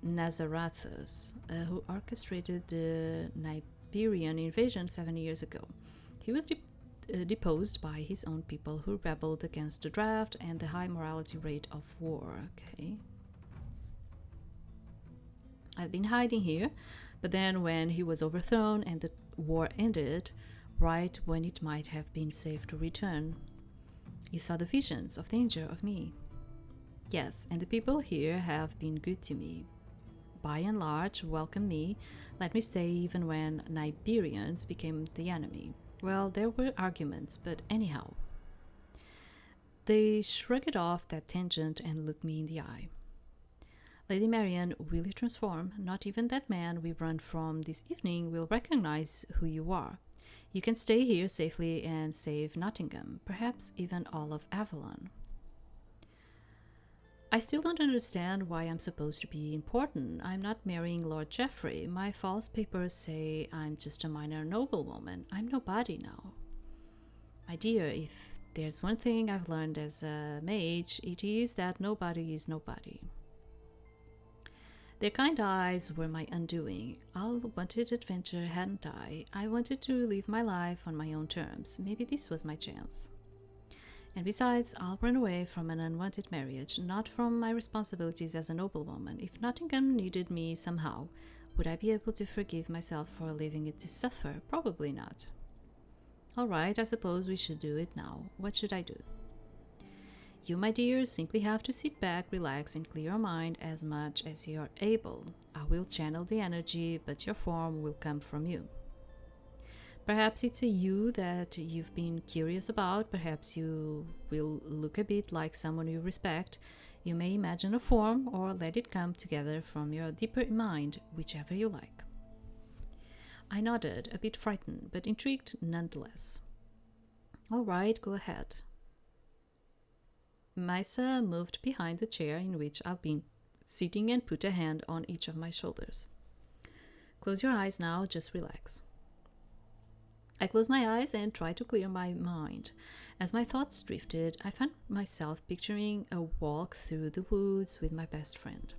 Nazarathus, who orchestrated the Niberian invasion 7 years ago. He was deposed by his own people who rebelled against the draft and the high morality rate of war. Okay. I've been hiding here, but then when he was overthrown and the war ended, right when it might have been safe to return, you saw the visions of danger of me. Yes, and the people here have been good to me. By and large, welcome me, let me stay even when Niberians became the enemy. Well, there were arguments, but anyhow. They shrugged off that tangent and looked me in the eye. Lady Marion, will you transform? Not even that man we run from this evening will recognize who you are. You can stay here safely and save Nottingham, perhaps even all of Avalon. I still don't understand why I'm supposed to be important. I'm not marrying Lord Geoffrey. My false papers say I'm just a minor noblewoman. I'm nobody now. My dear, if there's one thing I've learned as a mage, it is that nobody is nobody. Their kind eyes were my undoing. I wanted adventure, hadn't I? I wanted to live my life on my own terms. Maybe this was my chance. And besides, I'll run away from an unwanted marriage, not from my responsibilities as a noblewoman. If Nottingham needed me somehow, would I be able to forgive myself for leaving it to suffer? Probably not. All right, I suppose we should do it now. What should I do? You, my dear, simply have to sit back, relax, and clear your mind as much as you are able. I will channel the energy, but your form will come from you. Perhaps it's a you that you've been curious about. Perhaps you will look a bit like someone you respect. You may imagine a form or let it come together from your deeper mind, whichever you like. I nodded, a bit frightened, but intrigued nonetheless. All right, go ahead. Maisa moved behind the chair in which I've been sitting and put a hand on each of my shoulders. Close your eyes now, just relax. I closed my eyes and tried to clear my mind. As my thoughts drifted, I found myself picturing a walk through the woods with my best friend.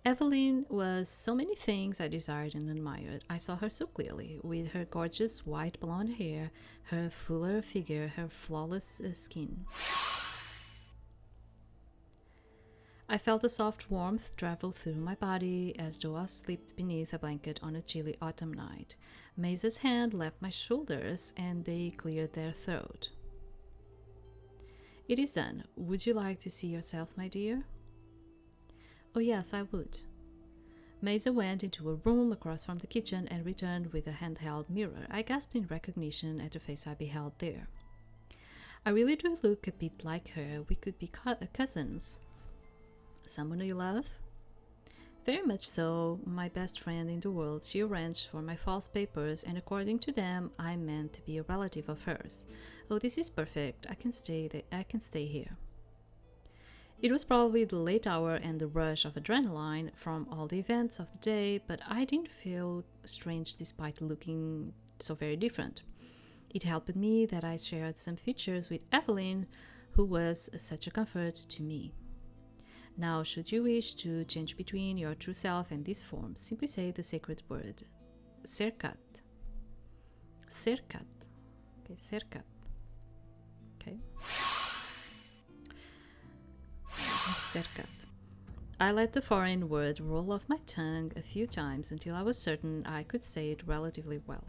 Evelyn was so many things I desired and admired. I saw her so clearly, with her gorgeous white blonde hair, her fuller figure, her flawless skin. I felt a soft warmth travel through my body as though I slipped beneath a blanket on a chilly autumn night. Maisa's hand left my shoulders and they cleared their throat. It is done. Would you like to see yourself, my dear? Oh yes, I would. Maisa went into a room across from the kitchen and returned with a handheld mirror. I gasped in recognition at the face I beheld there. I really do look a bit like her. We could be cousins. Someone you love? Very much so. My best friend in the world, she arranged for my false papers, and according to them, I'm meant to be a relative of hers. Oh, this is perfect. I can stay here. It was probably the late hour and the rush of adrenaline from all the events of the day, but I didn't feel strange despite looking so very different. It helped me that I shared some features with Evelyn, who was such a comfort to me. Now, should you wish to change between your true self and this form, simply say the sacred word, Serkat. Serkat. Okay, Serkat. Okay. Serkat. I let the foreign word roll off my tongue a few times until I was certain I could say it relatively well.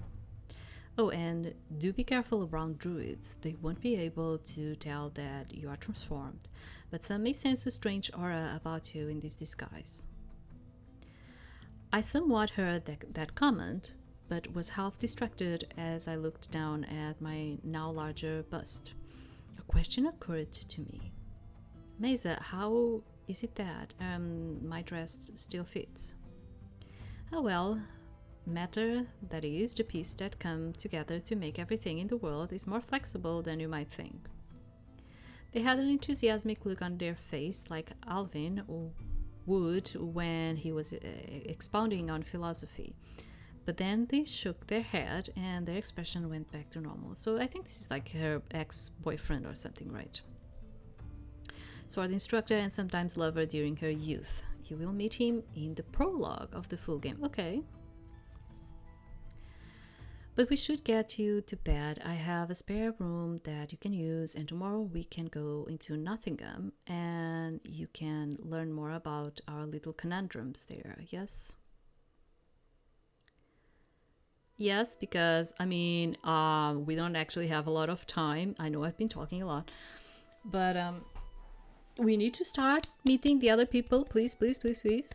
Oh, and do be careful around druids. They won't be able to tell that you are transformed, but some may sense a strange aura about you in this disguise. I somewhat heard that comment, but was half distracted as I looked down at my now larger bust. A question occurred to me. Mesa, how is it that my dress still fits? Oh well, matter, that is, the pieces that come together to make everything in the world, is more flexible than you might think. They had an enthusiastic look on their face, like Alvin would when he was expounding on philosophy. But then they shook their head and their expression went back to normal. So I think this is like her ex-boyfriend or something, right? Sword instructor and sometimes lover during her youth. You will meet him in the prologue of the full game. Okay. But we should get you to bed. I have a spare room that you can use, and tomorrow we can go into Nottingham and you can learn more about our little conundrums there, yes? Yes, because we don't actually have a lot of time. I know I've been talking a lot, but we need to start meeting the other people. Please, please, please, please.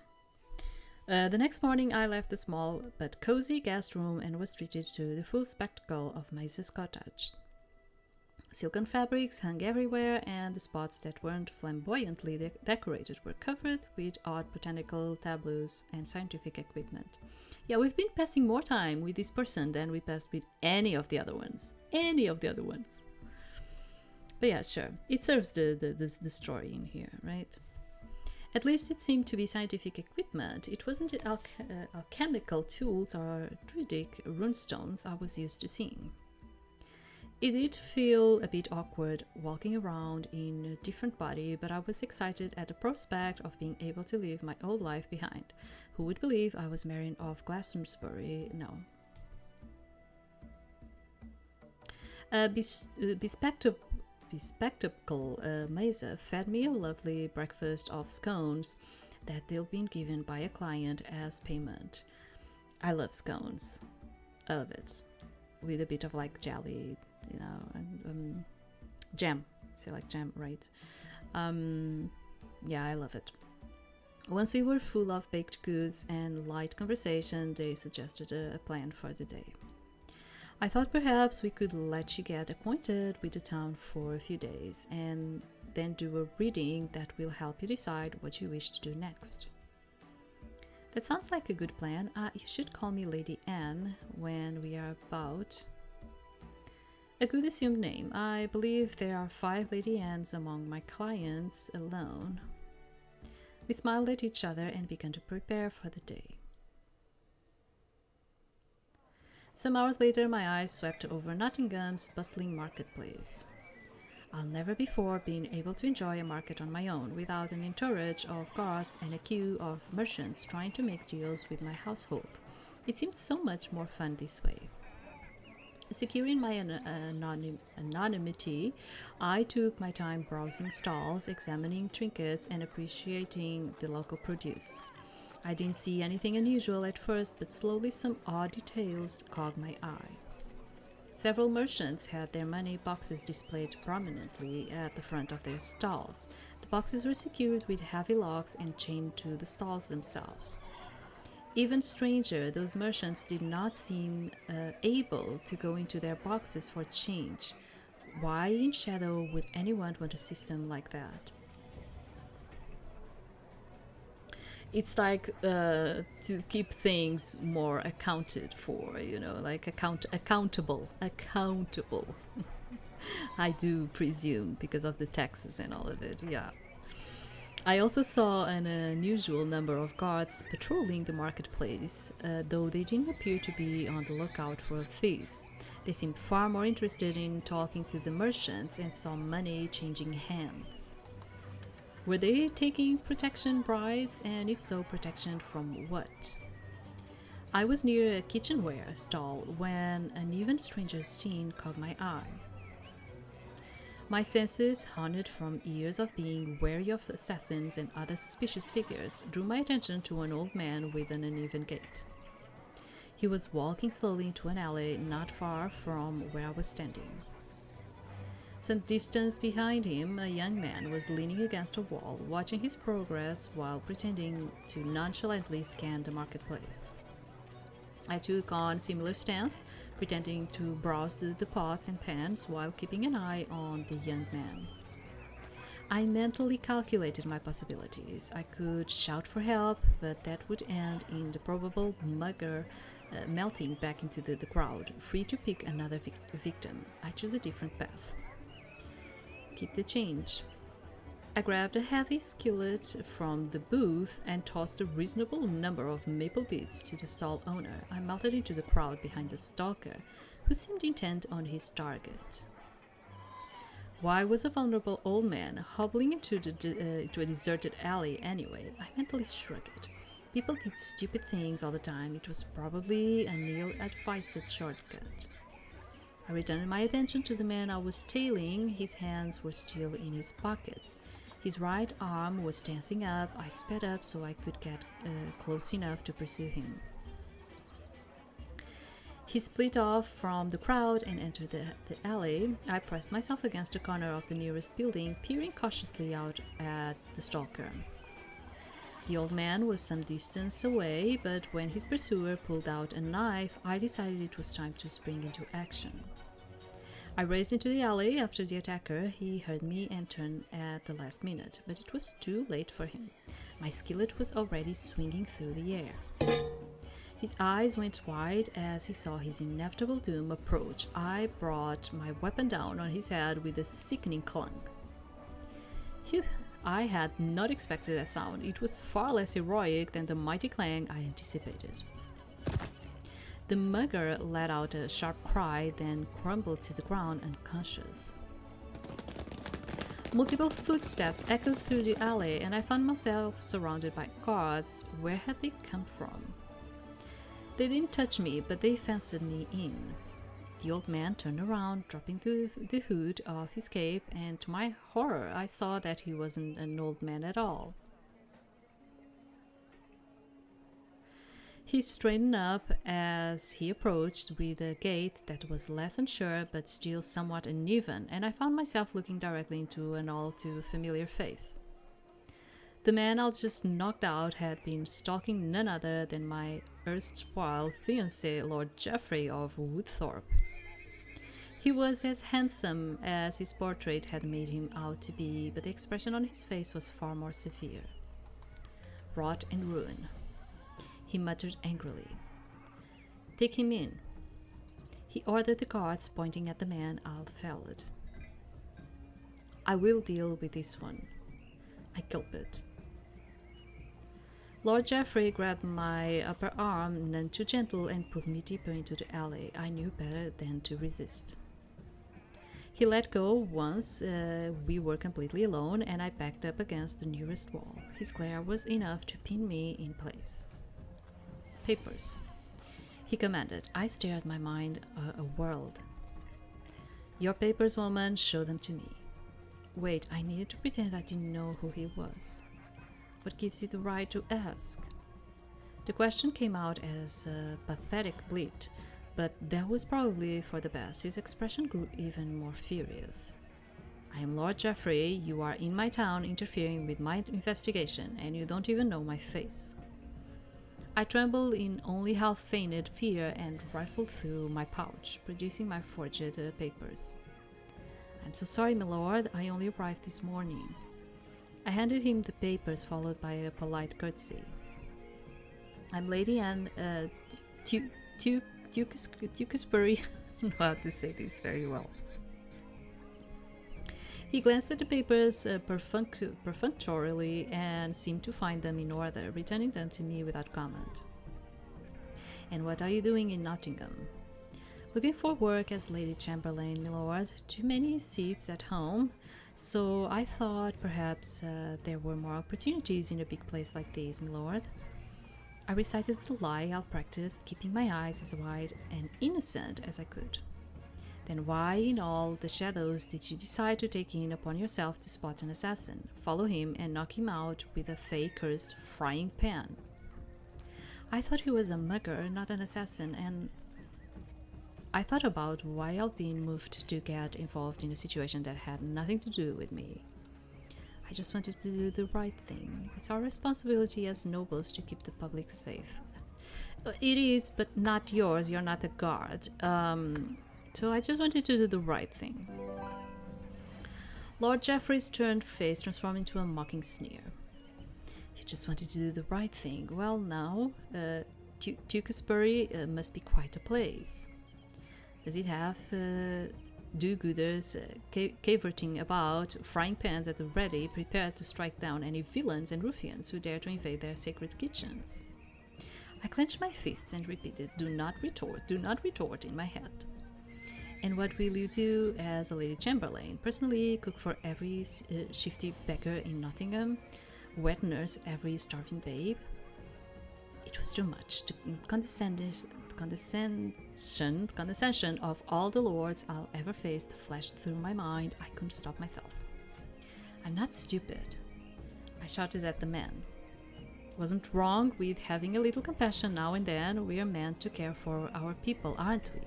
The next morning, I left the small but cozy guest room and was treated to the full spectacle of Mais's cottage. Silken fabrics hung everywhere, and the spots that weren't flamboyantly decorated were covered with odd botanical tableaus and scientific equipment. Yeah, we've been passing more time with this person than we passed with any of the other ones. But yeah, sure. It serves the story in here, right? At least it seemed to be scientific equipment. It wasn't alchemical tools or druidic runestones I was used to seeing. It did feel a bit awkward walking around in a different body, but I was excited at the prospect of being able to leave my old life behind. Who would believe I was Marion of Glastonbury? No. Bespectacled Mesa fed me a lovely breakfast of scones that they'd been given by a client as payment. I love scones. I love it. With a bit of like jelly, and jam. Say like jam, right? Yeah, I love it. Once we were full of baked goods and light conversation, they suggested a plan for the day. I thought perhaps we could let you get acquainted with the town for a few days and then do a reading that will help you decide what you wish to do next. That sounds like a good plan. You should call me Lady Anne when we are about. A good assumed name. I believe there are 5 Lady Annes among my clients alone. We smiled at each other and began to prepare for the day. Some hours later, my eyes swept over Nottingham's bustling marketplace. I'll never before been able to enjoy a market on my own without an entourage of guards and a queue of merchants trying to make deals with my household. It seemed so much more fun this way. Secure in my anonymity, I took my time browsing stalls, examining trinkets, and appreciating the local produce. I didn't see anything unusual at first, but slowly some odd details caught my eye. Several merchants had their money boxes displayed prominently at the front of their stalls. The boxes were secured with heavy locks and chained to the stalls themselves. Even stranger, those merchants did not seem able to go into their boxes for change. Why in shadow would anyone want a system like that? It's like to keep things more accounted for, like accountable. I do presume because of the taxes and all of it. Yeah. I also saw an unusual number of guards patrolling the marketplace, though they didn't appear to be on the lookout for thieves. They seemed far more interested in talking to the merchants and saw money changing hands. Were they taking protection bribes, and if so, protection from what? I was near a kitchenware stall when an even stranger scene caught my eye. My senses, haunted from years of being wary of assassins and other suspicious figures, drew my attention to an old man with an uneven gait. He was walking slowly into an alley not far from where I was standing. Some distance behind him, a young man was leaning against a wall, watching his progress while pretending to nonchalantly scan the marketplace. I took on similar stance, pretending to browse the pots and pans while keeping an eye on the young man. I mentally calculated my possibilities. I could shout for help, but that would end in the probable mugger melting back into the crowd, free to pick another victim. I chose a different path. Keep the change. I grabbed a heavy skillet from the booth and tossed a reasonable number of maple beads to the stall owner. I melted into the crowd behind the stalker, who seemed intent on his target. Why was a vulnerable old man hobbling into a deserted alley anyway? I mentally shrugged. People did stupid things all the time. It was probably an ill-advised shortcut. I returned my attention to the man I was tailing. His hands were still in his pockets. His right arm was tensing up. I sped up so I could get close enough to pursue him. He split off from the crowd and entered the alley. I pressed myself against the corner of the nearest building, peering cautiously out at the stalker. The old man was some distance away, but when his pursuer pulled out a knife, I decided it was time to spring into action. I raced into the alley after the attacker. He heard me and turned at the last minute, but it was too late for him. My skillet was already swinging through the air. His eyes went wide as he saw his inevitable doom approach. I brought my weapon down on his head with a sickening clunk. Phew! I had not expected that sound. It was far less heroic than the mighty clang I anticipated. The mugger let out a sharp cry, then crumbled to the ground unconscious. Multiple footsteps echoed through the alley, and I found myself surrounded by guards. Where had they come from? They didn't touch me, but they fenced me in. The old man turned around, dropping the hood of his cape, and to my horror, I saw that he wasn't an old man at all. He straightened up as he approached with a gait that was less unsure but still somewhat uneven, and I found myself looking directly into an all too familiar face. The man I'd just knocked out had been stalking none other than my erstwhile fiancé, Lord Geoffrey of Woodthorpe. He was as handsome as his portrait had made him out to be, but the expression on his face was far more severe. Rot and ruin. He muttered angrily. "Take him in." He ordered the guards, pointing at the man I'd felled. "I will deal with this one." I gulped. Lord Geoffrey grabbed my upper arm, none too gentle, and pulled me deeper into the alley. I knew better than to resist. He let go once we were completely alone, and I backed up against the nearest wall. His glare was enough to pin me in place. "Papers," he commanded. I stared, my mind a whirl. "Your papers, woman, show them to me." Wait, I needed to pretend I didn't know who he was. What gives you the right to ask? The question came out as a pathetic bleat, but that was probably for the best. His expression grew even more furious. "I am Lord Geoffrey. You are in my town interfering with my investigation, and you don't even know my face." I trembled in only half-feigned fear and rifled through my pouch, producing my forged papers. "I'm so sorry, my lord. I only arrived this morning." I handed him the papers, followed by a polite curtsy. I'm Lady Anne Tewkesbury. I don't know how to say this very well. He glanced at the papers perfunctorily and seemed to find them in order, returning them to me without comment. And what are you doing in Nottingham? Looking for work as Lady Chamberlain, milord. Too many seeps at home, so I thought perhaps there were more opportunities in a big place like this, milord. I recited the lie I'll practice, keeping my eyes as wide and innocent as I could. Then why in all the shadows did you decide to take in upon yourself to spot an assassin, follow him and knock him out with a fake cursed frying pan? I thought he was a mugger, not an assassin, and I thought about why I'd been moved to get involved in a situation that had nothing to do with me. I just wanted to do the right thing. It's our responsibility as nobles to keep the public safe. It is, but not yours. You're not a guard. So I just wanted to do the right thing. Lord Geoffrey's turned face transformed into a mocking sneer. You just wanted to do the right thing. Well, now, Tewkesbury must be quite a place. Does it have do-gooders cavorting about, frying pans at the ready, prepared to strike down any villains and ruffians who dare to invade their sacred kitchens? I clenched my fists and repeated, do not retort in my head. And what will you do as a Lady Chamberlain? Personally cook for every shifty beggar in Nottingham? Wet nurse every starving babe? It was too much. The condescension of all the lords I'll ever faced flashed through my mind. I couldn't stop myself. I'm not stupid, I shouted at the man. Wasn't wrong with having a little compassion now and then. We are meant to care for our people, aren't we?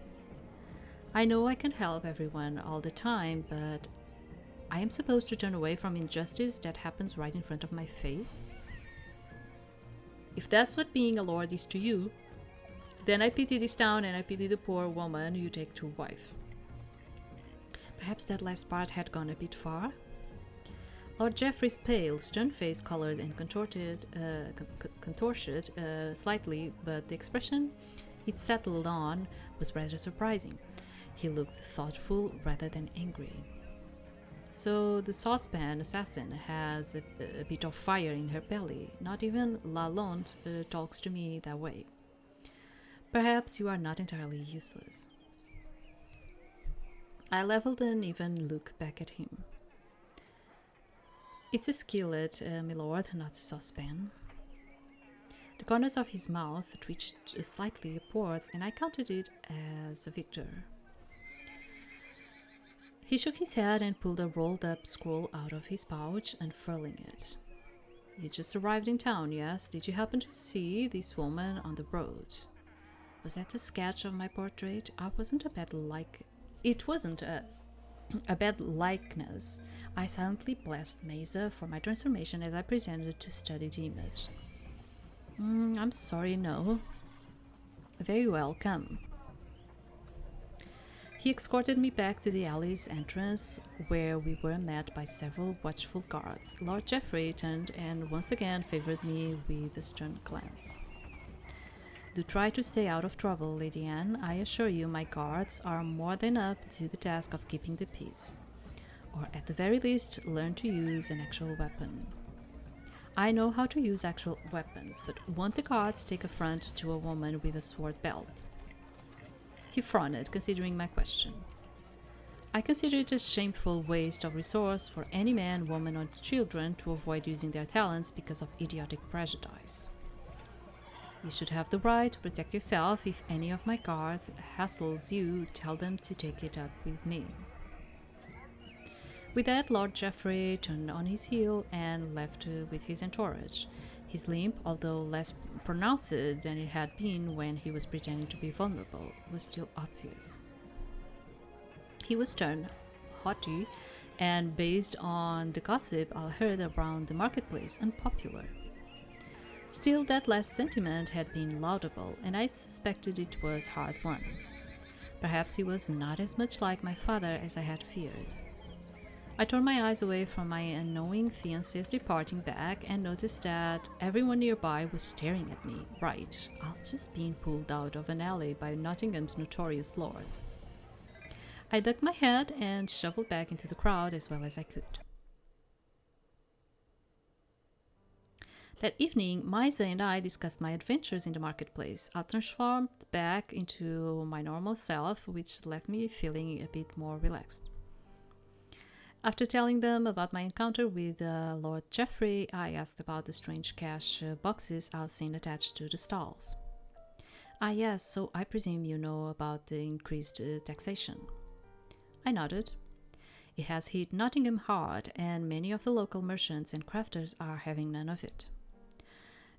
I know I can't help everyone all the time, but I am supposed to turn away from injustice that happens right in front of my face? If that's what being a lord is to you, then I pity this town and I pity the poor woman you take to wife. Perhaps that last part had gone a bit far. Lord Geoffrey's pale, stern face colored and contorted slightly, but the expression it settled on was rather surprising. He looked thoughtful rather than angry. So the saucepan assassin has a bit of fire in her belly. Not even Lalonde talks to me that way. Perhaps you are not entirely useless. I leveled an even look back at him. It's a skillet, milord, not a saucepan. The corners of his mouth twitched slightly upwards, and I counted it as a victor. He shook his head and pulled a rolled-up scroll out of his pouch, unfurling it. You just arrived in town, yes? Did you happen to see this woman on the road? Was that a sketch of my portrait? It wasn't a bad likeness. I silently blessed Mesa for my transformation as I pretended to study the image. I'm sorry, no. Very well, come. He escorted me back to the alley's entrance, where we were met by several watchful guards. Lord Geoffrey turned and once again favored me with a stern glance. Do try to stay out of trouble, Lady Anne. I assure you my guards are more than up to the task of keeping the peace. Or at the very least, learn to use an actual weapon. I know how to use actual weapons, but won't the guards take affront to a woman with a sword belt? He frowned, considering my question. I consider it a shameful waste of resource for any man, woman, or children to avoid using their talents because of idiotic prejudice. You should have the right to protect yourself. If any of my guards hassles you, tell them to take it up with me. With that, Lord Geoffrey turned on his heel and left with his entourage. His limp, although less pronounced than it had been when he was pretending to be vulnerable, was still obvious. He was stern, haughty, and based on the gossip I heard around the marketplace, unpopular. Still, that last sentiment had been laudable, and I suspected it was hard-won. Perhaps he was not as much like my father as I had feared. I turned my eyes away from my unknowing fiancé's departing bag and noticed that everyone nearby was staring at me. Right, I was just being pulled out of an alley by Nottingham's notorious lord. I ducked my head and shuffled back into the crowd as well as I could. That evening, Maisa and I discussed my adventures in the marketplace. I transformed back into my normal self, which left me feeling a bit more relaxed. After telling them about my encounter with Lord Geoffrey, I asked about the strange cash boxes I'd seen attached to the stalls. Ah, yes, so I presume you know about the increased taxation. I nodded. It has hit Nottingham hard, and many of the local merchants and crafters are having none of it.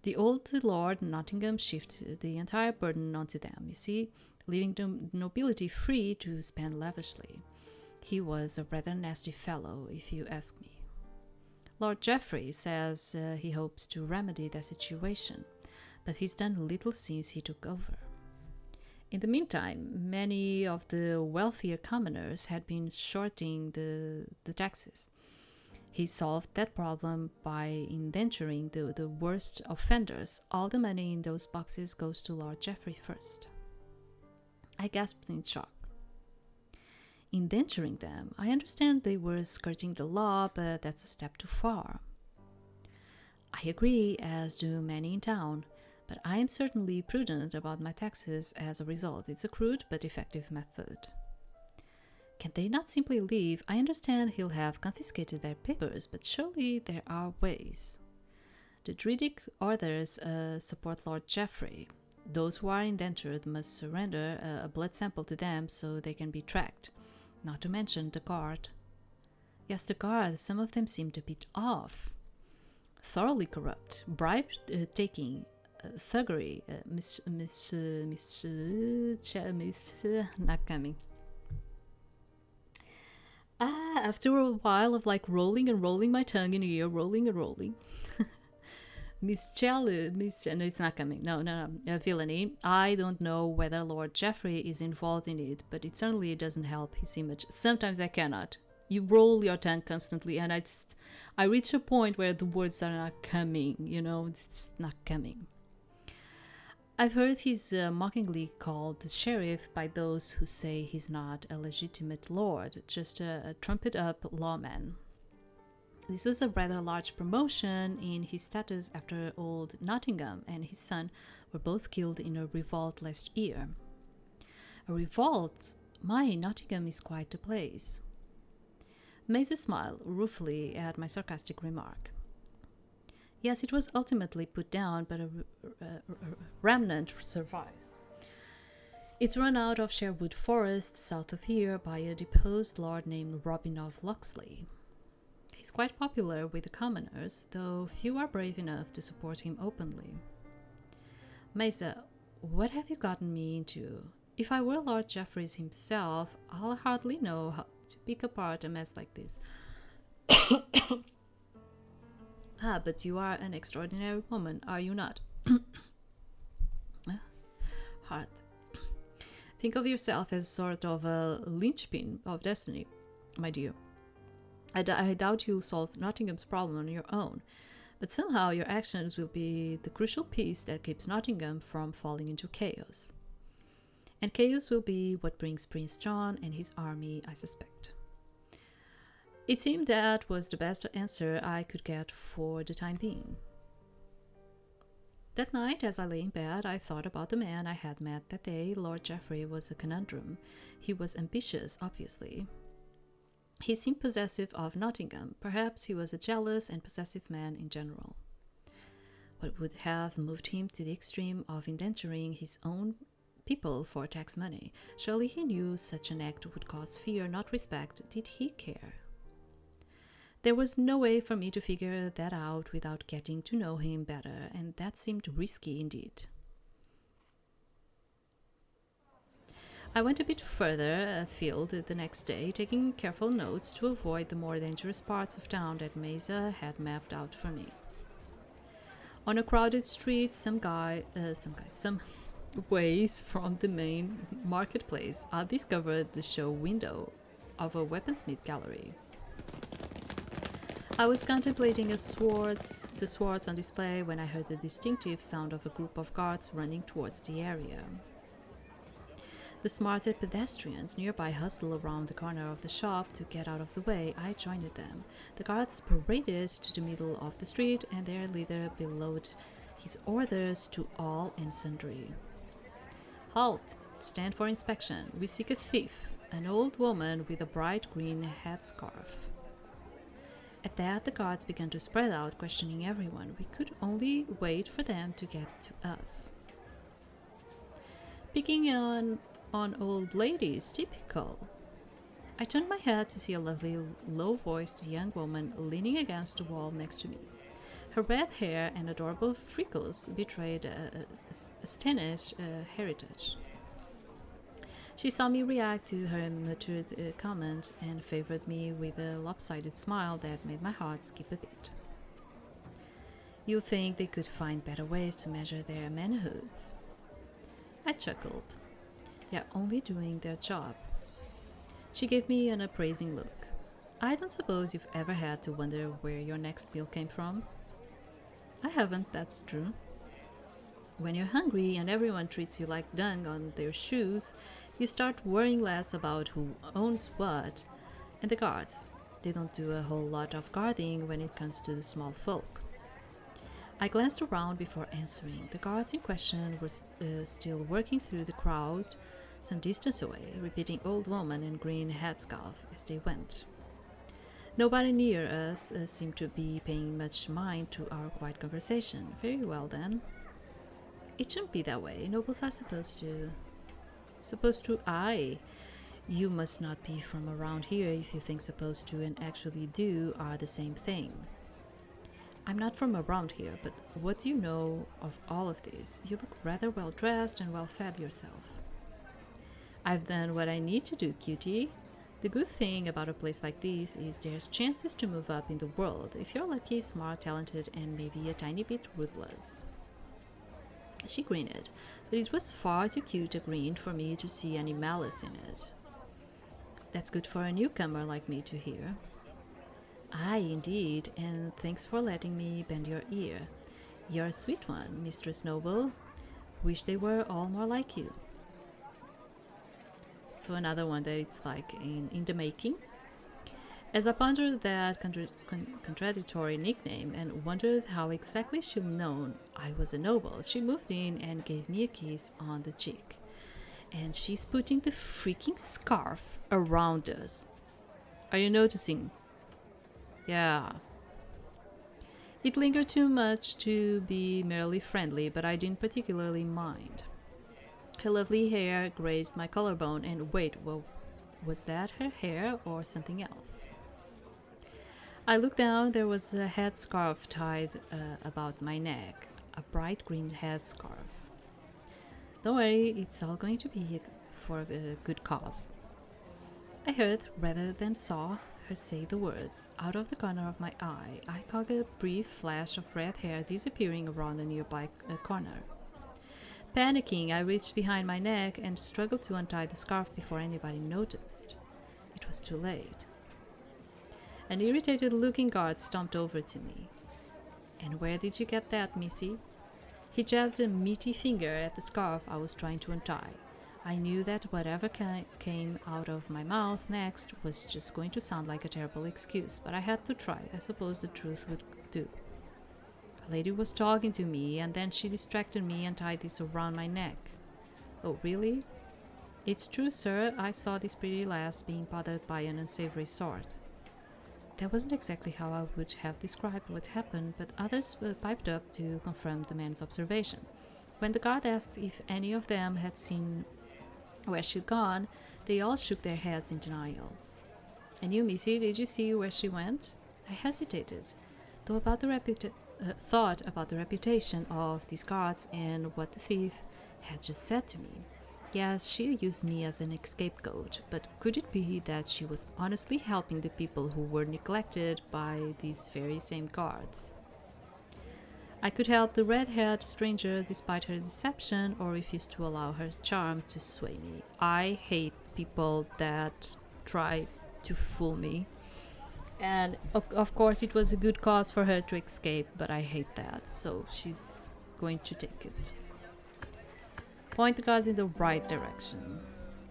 The old Lord Nottingham shifted the entire burden onto them, you see, leaving the nobility free to spend lavishly. He was a rather nasty fellow, if you ask me. Lord Geoffrey says he hopes to remedy the situation, but he's done little since he took over. In the meantime, many of the wealthier commoners had been shorting the taxes. He solved that problem by indenturing the worst offenders. All the money in those boxes goes to Lord Geoffrey first. I gasped in shock. Indenturing them? I understand they were skirting the law, but that's a step too far. I agree, as do many in town, but I am certainly prudent about my taxes as a result. It's a crude but effective method. Can they not simply leave? I understand he'll have confiscated their papers, but surely there are ways. The Druidic orders support Lord Geoffrey. Those who are indentured must surrender a blood sample to them so they can be tracked. Not to mention the guard. Yes, the guard, some of them seemed a bit off. Thoroughly corrupt, bribe-taking, thuggery, not coming. After a while of like rolling and rolling my tongue in the ear, rolling and rolling. No, it's not coming. No. Villainy. I don't know whether Lord Geoffrey is involved in it, but it certainly doesn't help his image. Sometimes I cannot. You roll your tongue constantly, and I reach a point where the words are not coming. It's not coming. I've heard he's mockingly called the sheriff by those who say he's not a legitimate lord, just a trumped-up lawman. This was a rather large promotion in his status after old Nottingham and his son were both killed in a revolt last year. A revolt? My, Nottingham is quite a place. Maisie smiled ruefully at my sarcastic remark. Yes, it was ultimately put down, but a remnant survives. It's run out of Sherwood Forest, south of here, by a deposed lord named Marion of Glastonbury. He's quite popular with the commoners, though few are brave enough to support him openly. Mesa, what have you gotten me into? If I were Lord Geoffrey himself, I'll hardly know how to pick apart a mess like this. But you are an extraordinary woman, are you not? Hard. Think of yourself as sort of a linchpin of destiny, my dear. I doubt you'll solve Nottingham's problem on your own, but somehow your actions will be the crucial piece that keeps Nottingham from falling into chaos. And chaos will be what brings Prince John and his army, I suspect. It seemed that was the best answer I could get for the time being. That night, as I lay in bed, I thought about the man I had met that day. Lord Geoffrey was a conundrum. He was ambitious, obviously. He seemed possessive of Nottingham. Perhaps he was a jealous and possessive man in general. What would have moved him to the extreme of indenturing his own people for tax money? Surely he knew such an act would cause fear, not respect. Did he care? There was no way for me to figure that out without getting to know him better, and that seemed risky indeed. I went a bit further afield the next day, taking careful notes to avoid the more dangerous parts of town that Mesa had mapped out for me. On a crowded street, some ways from the main marketplace, I discovered the show window of a weaponsmith gallery. I was contemplating the swords on display when I heard the distinctive sound of a group of guards running towards the area. The smarter pedestrians nearby hustled around the corner of the shop to get out of the way. I joined them. The guards paraded to the middle of the street, and their leader bellowed his orders to all and sundry. Halt! Stand for inspection. We seek a thief, an old woman with a bright green headscarf. At that, the guards began to spread out, questioning everyone. We could only wait for them to get to us. Picking on old ladies, typical. I turned my head to see a lovely, low-voiced young woman leaning against the wall next to me. Her red hair and adorable freckles betrayed a Spanish heritage. She saw me react to her muttered comment and favored me with a lopsided smile that made my heart skip a bit. You'd think they could find better ways to measure their manhoods. I chuckled. They're only doing their job. She gave me an appraising look. I don't suppose you've ever had to wonder where your next meal came from? I haven't, that's true. When you're hungry and everyone treats you like dung on their shoes, you start worrying less about who owns what. And the guards, they don't do a whole lot of guarding when it comes to the small folk. I glanced around before answering. The guards in question were still working through the crowd some distance away, repeating old woman and green headscarf as they went. Nobody near us seemed to be paying much mind to our quiet conversation. Very well then. It shouldn't be that way. Nobles are supposed to. Aye. You must not be from around here if you think supposed to and actually do are the same thing. I'm not from around here, but what do you know of all of this? You look rather well dressed and well fed yourself. I've done what I need to do, cutie. The good thing about a place like this is there's chances to move up in the world if you're lucky, smart, talented, and maybe a tiny bit ruthless. She grinned, but it was far too cute a grin for me to see any malice in it. That's good for a newcomer like me to hear. Aye, indeed, and thanks for letting me bend your ear. You're a sweet one, Mistress Noble. Wish they were all more like you. So another one that it's like in the making. As I pondered that contradictory nickname and wondered how exactly she'd known I was a noble, she moved in and gave me a kiss on the cheek. And she's putting the freaking scarf around us. Are you noticing? Yeah. It lingered too much to be merely friendly, but I didn't particularly mind. Her lovely hair grazed my collarbone, and wait, well, was that her hair or something else? I looked down. There was a headscarf tied about my neck, a bright green headscarf. Don't worry, it's all going to be for a good cause. I heard, rather than saw, her say the words. Out of the corner of my eye, I caught a brief flash of red hair disappearing around a nearby corner. Panicking, I reached behind my neck and struggled to untie the scarf before anybody noticed. It was too late. An irritated-looking guard stomped over to me. And where did you get that, missy? He jabbed a meaty finger at the scarf I was trying to untie. I knew that whatever came out of my mouth next was just going to sound like a terrible excuse, but I had to try. I suppose the truth would do. A lady was talking to me, and then she distracted me and tied this around my neck. Oh, really? It's true, sir. I saw this pretty lass being bothered by an unsavory sort. That wasn't exactly how I would have described what happened, but others piped up to confirm the man's observation. When the guard asked if any of them had seen where she'd gone, they all shook their heads in denial. And you, missy, did you see where she went? I hesitated, though about the thought about the reputation of these guards and what the thief had just said to me. Yes, she used me as an scapegoat, but could it be that she was honestly helping the people who were neglected by these very same guards? I could help the red-haired stranger despite her deception, or refuse to allow her charm to sway me. I hate people that try to fool me. And of course, it was a good cause for her to escape, but I hate that, so she's going to take it. Point the guards in the right direction.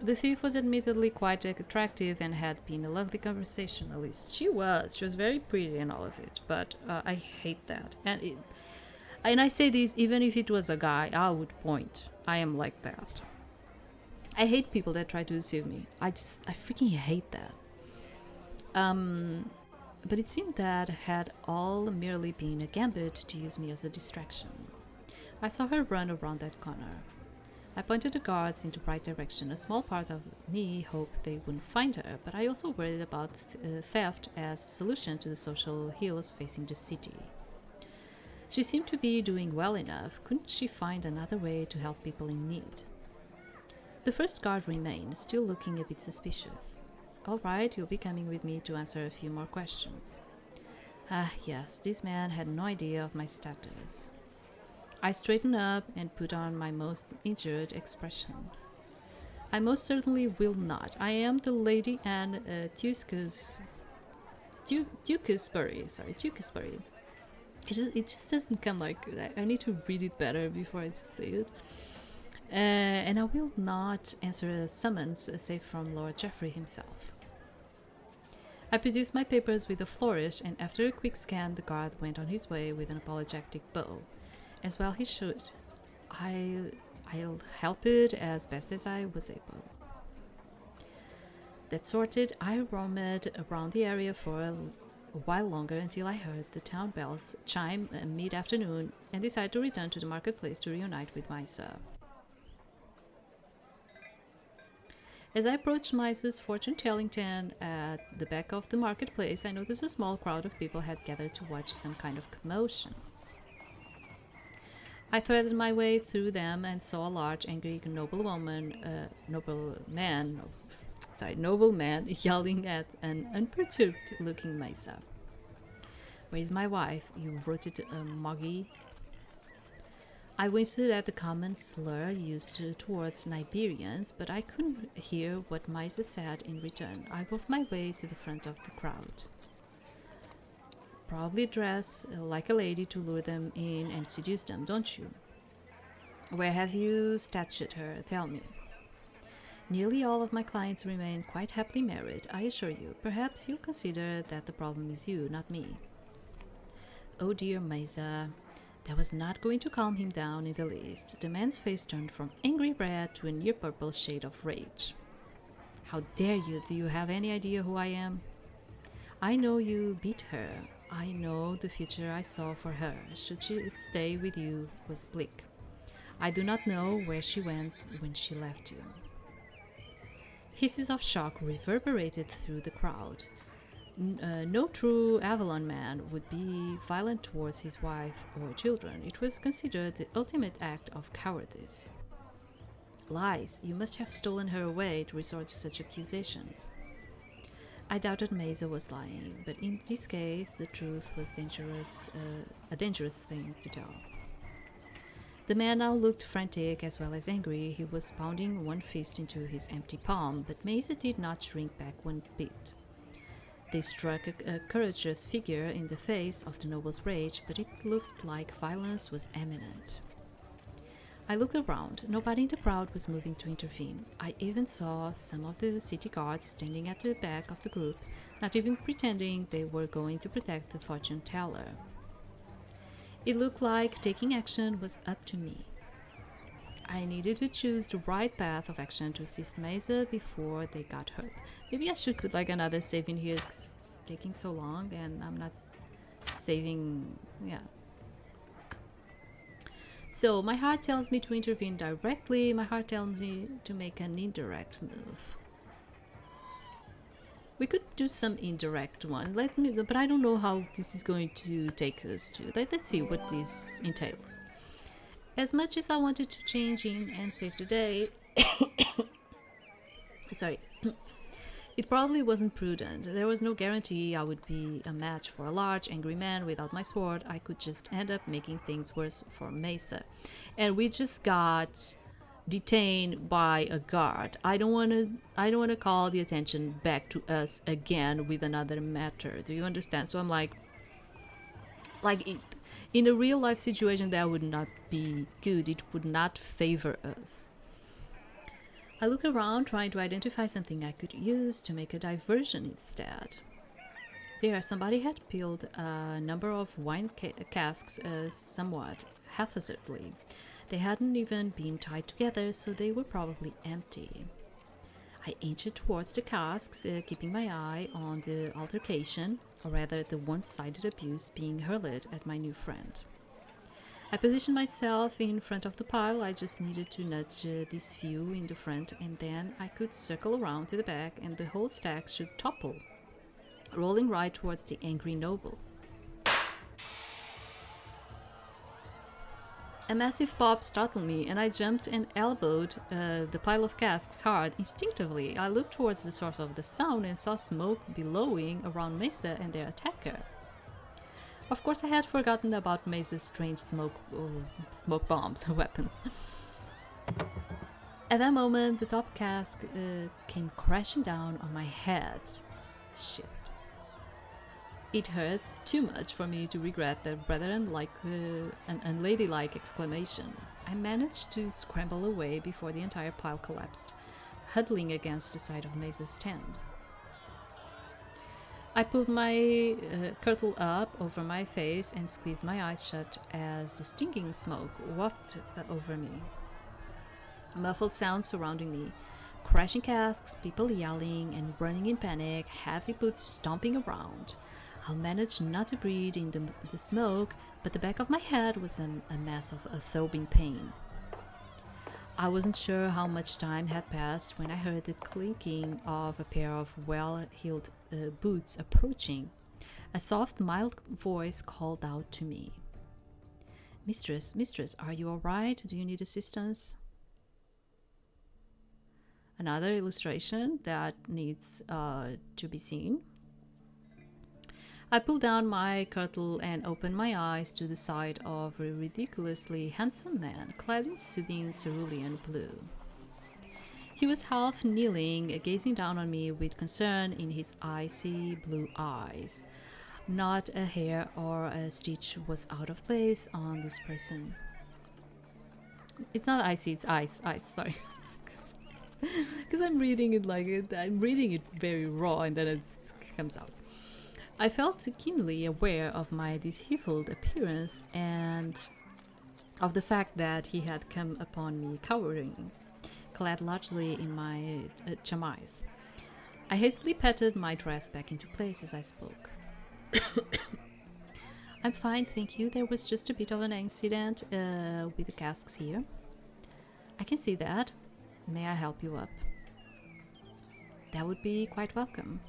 The thief was admittedly quite attractive and had been a lovely conversationalist. She was. She was very pretty and all of it, but I hate that. And I say this even if it was a guy, I would point. I am like that. I hate people that try to deceive me. I freaking hate that. But it seemed that had all merely been a gambit to use me as a distraction. I saw her run around that corner. I pointed the guards in the right direction. A small part of me hoped they wouldn't find her, but I also worried about theft as a solution to the social ills facing the city. She seemed to be doing well enough. Couldn't she find another way to help people in need? The first guard remained, still looking a bit suspicious. All right, you'll be coming with me to answer a few more questions. Ah, yes, this man had no idea of my status. I straightened up and put on my most injured expression. I most certainly will not. I am the Lady Anne Tewkesbury. It just doesn't come like I need to read it better before I say it. And I will not answer a summons save from Lord Geoffrey himself. I produced my papers with a flourish, and after a quick scan, the guard went on his way with an apologetic bow. As well he should. I'll help it as best as I was able. That sorted, I roamed around the area for a while longer until I heard the town bells chime mid-afternoon and decided to return to the marketplace to reunite with Mysa. As I approached Mysa's fortune-telling tent at the back of the marketplace, I noticed a small crowd of people had gathered to watch some kind of commotion. I threaded my way through them and saw a large, angry nobleman yelling at an unperturbed-looking Mysa. "Where's my wife, you rooted moggy?" I winced at the common slur used towards Iberians, but I couldn't hear what Mysa said in return. I moved my way to the front of the crowd. Probably dress like a lady to lure them in and seduce them, don't you? Where have you statched her? Tell me. Nearly all of my clients remain quite happily married, I assure you. Perhaps you'll consider that the problem is you, not me. Oh dear, Mysa. That was not going to calm him down in the least. The man's face turned from angry red to a near purple shade of rage. How dare you? Do you have any idea who I am? I know you beat her. I know the future I saw for her, should she stay with you, was bleak. I do not know where she went when she left you. Hisses of shock reverberated through the crowd. No true Avalon man would be violent towards his wife or children. It was considered the ultimate act of cowardice. Lies. You must have stolen her away to resort to such accusations. I doubted Mysa was lying, but in this case, the truth was a dangerous thing to tell. The man now looked frantic as well as angry. He was pounding one fist into his empty palm, but Mysa did not shrink back one bit. They struck a courageous figure in the face of the noble's rage, but it looked like violence was imminent. I looked around. Nobody in the crowd was moving to intervene. I even saw some of the city guards standing at the back of the group, not even pretending they were going to protect the fortune teller. It looked like taking action was up to me. I needed to choose the right path of action to assist Mysa before they got hurt. Maybe I should put like another save in here. It's taking so long and I'm not saving. Yeah. So my heart tells me to intervene directly. My heart tells me to make an indirect move. We could do some indirect one. But I don't know how this is going to take us to. Let's see what this entails. As much as I wanted to change in and save the day, sorry, it probably wasn't prudent. There was no guarantee I would be a match for a large, angry man without my sword. I could just end up making things worse for Mysa. And we just got detained by a guard. I don't want to call the attention back to us again with another matter. Do you understand? So I'm like it, in a real life situation that would not be good. It would not favor us. I look around trying to identify something I could use to make a diversion instead. There, somebody had filled a number of wine casks somewhat haphazardly. They hadn't even been tied together, so they were probably empty. I inched towards the casks, keeping my eye on the altercation, or rather the one sided abuse being hurled at my new friend. I positioned myself in front of the pile. I just needed to nudge this few in the front, and then I could circle around to the back, and the whole stack should topple, rolling right towards the angry noble. A massive pop startled me, and I jumped and elbowed the pile of casks hard. Instinctively, I looked towards the source of the sound and saw smoke billowing around Mesa and their attacker. Of course, I had forgotten about Mesa's strange smoke bombs weapons. At that moment, the top cask came crashing down on my head. Shit. It hurt too much for me to regret that rather an unladylike exclamation. I managed to scramble away before the entire pile collapsed, huddling against the side of Mesa's tent. I pulled my kirtle up over my face and squeezed my eyes shut as the stinging smoke wafted over me. Muffled sounds surrounding me. Crashing casks, people yelling and running in panic, heavy boots stomping around. I managed not to breathe in the smoke, but the back of my head was a mass of a throbbing pain. I wasn't sure how much time had passed when I heard the clinking of a pair of well-heeled boots approaching. A soft, mild voice called out to me. Mistress, are you all right? Do you need assistance? Another illustration that needs to be seen. I pulled down my kirtle and opened my eyes to the sight of a ridiculously handsome man clad in soothing cerulean blue. He was half kneeling, gazing down on me with concern in his icy blue eyes. Not a hair or a stitch was out of place on this person. It's not icy, it's ice, sorry. Because I'm reading it I'm reading it very raw and then it comes out. I felt keenly aware of my disheveled appearance and of the fact that he had come upon me cowering, clad largely in my chemise. I hastily patted my dress back into place as I spoke. I'm fine, thank you. There was just a bit of an accident with the casks here. I can see that. May I help you up? That would be quite welcome.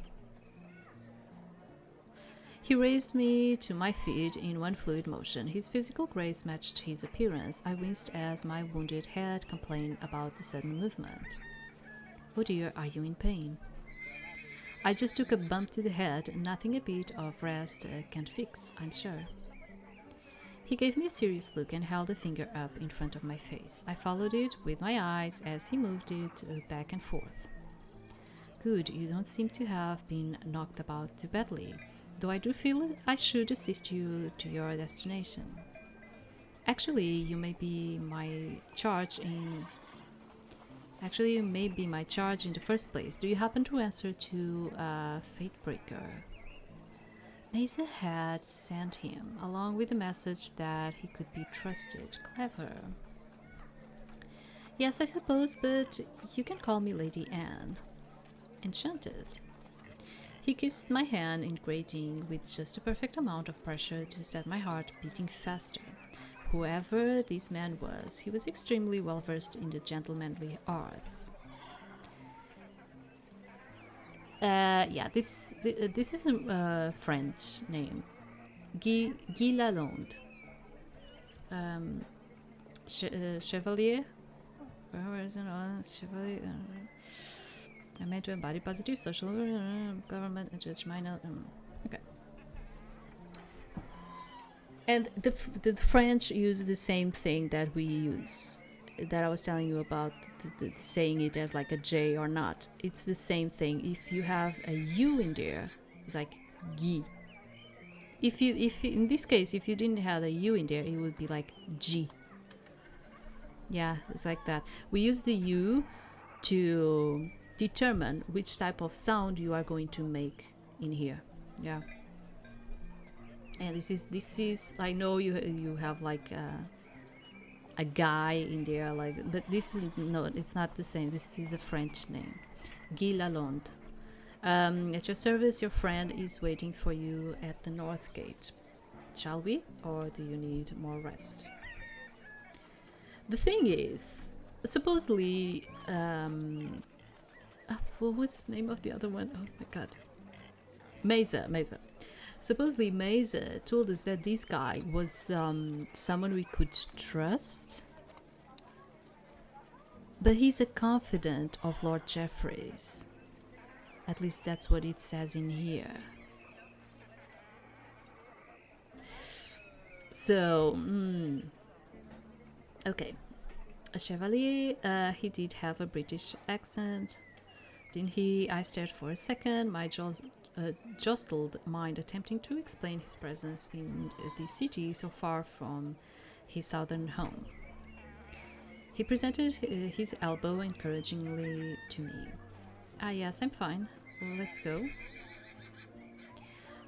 He raised me to my feet in one fluid motion. His physical grace matched his appearance. I winced as my wounded head complained about the sudden movement. Oh dear, are you in pain? I just took a bump to the head. Nothing a bit of rest can't fix, I'm sure. He gave me a serious look and held a finger up in front of my face. I followed it with my eyes as he moved it back and forth. Good, you don't seem to have been knocked about too badly, though I do feel I should assist you to your destination. Actually, you may be my charge in the first place. Do you happen to answer to a Fatebreaker? Mesa had sent him, along with a message that he could be trusted. Clever. Yes, I suppose, but you can call me Lady Anne. Enchanted. He kissed my hand in greeting with just a perfect amount of pressure to set my heart beating faster. Whoever this man was, he was extremely well versed in the gentlemanly arts. This is a French name. Guy Lalonde. Chevalier. Chevalier. I meant to embody positive social government and judge minor. Okay. And the French use the same thing that we use. that I was telling you about, saying it as like a J or not. It's the same thing. If you have a U in there, it's like G. If in this case, if you didn't have a U in there, it would be like G. Yeah, it's like that. We use the U to determine which type of sound you are going to make in here. Yeah. And this is I know you have like a guy in there, like, but this is no, it's not the same. This is a French name, Guy Lalonde. At your service, your friend is waiting for you at the north gate. Shall we, or do you need more rest? The thing is, supposedly, what's the name of the other one? Oh my god, Mesa. Supposedly, Mesa told us that this guy was someone we could trust, but he's a confidant of Lord Jeffrey's. At least that's what it says in here. So, okay. A Chevalier, he did have a British accent, didn't he? I stared for a second, my jostled mind attempting to explain his presence in the city so far from his southern home. He presented his elbow encouragingly to me. Ah, yes, I'm fine. Let's go.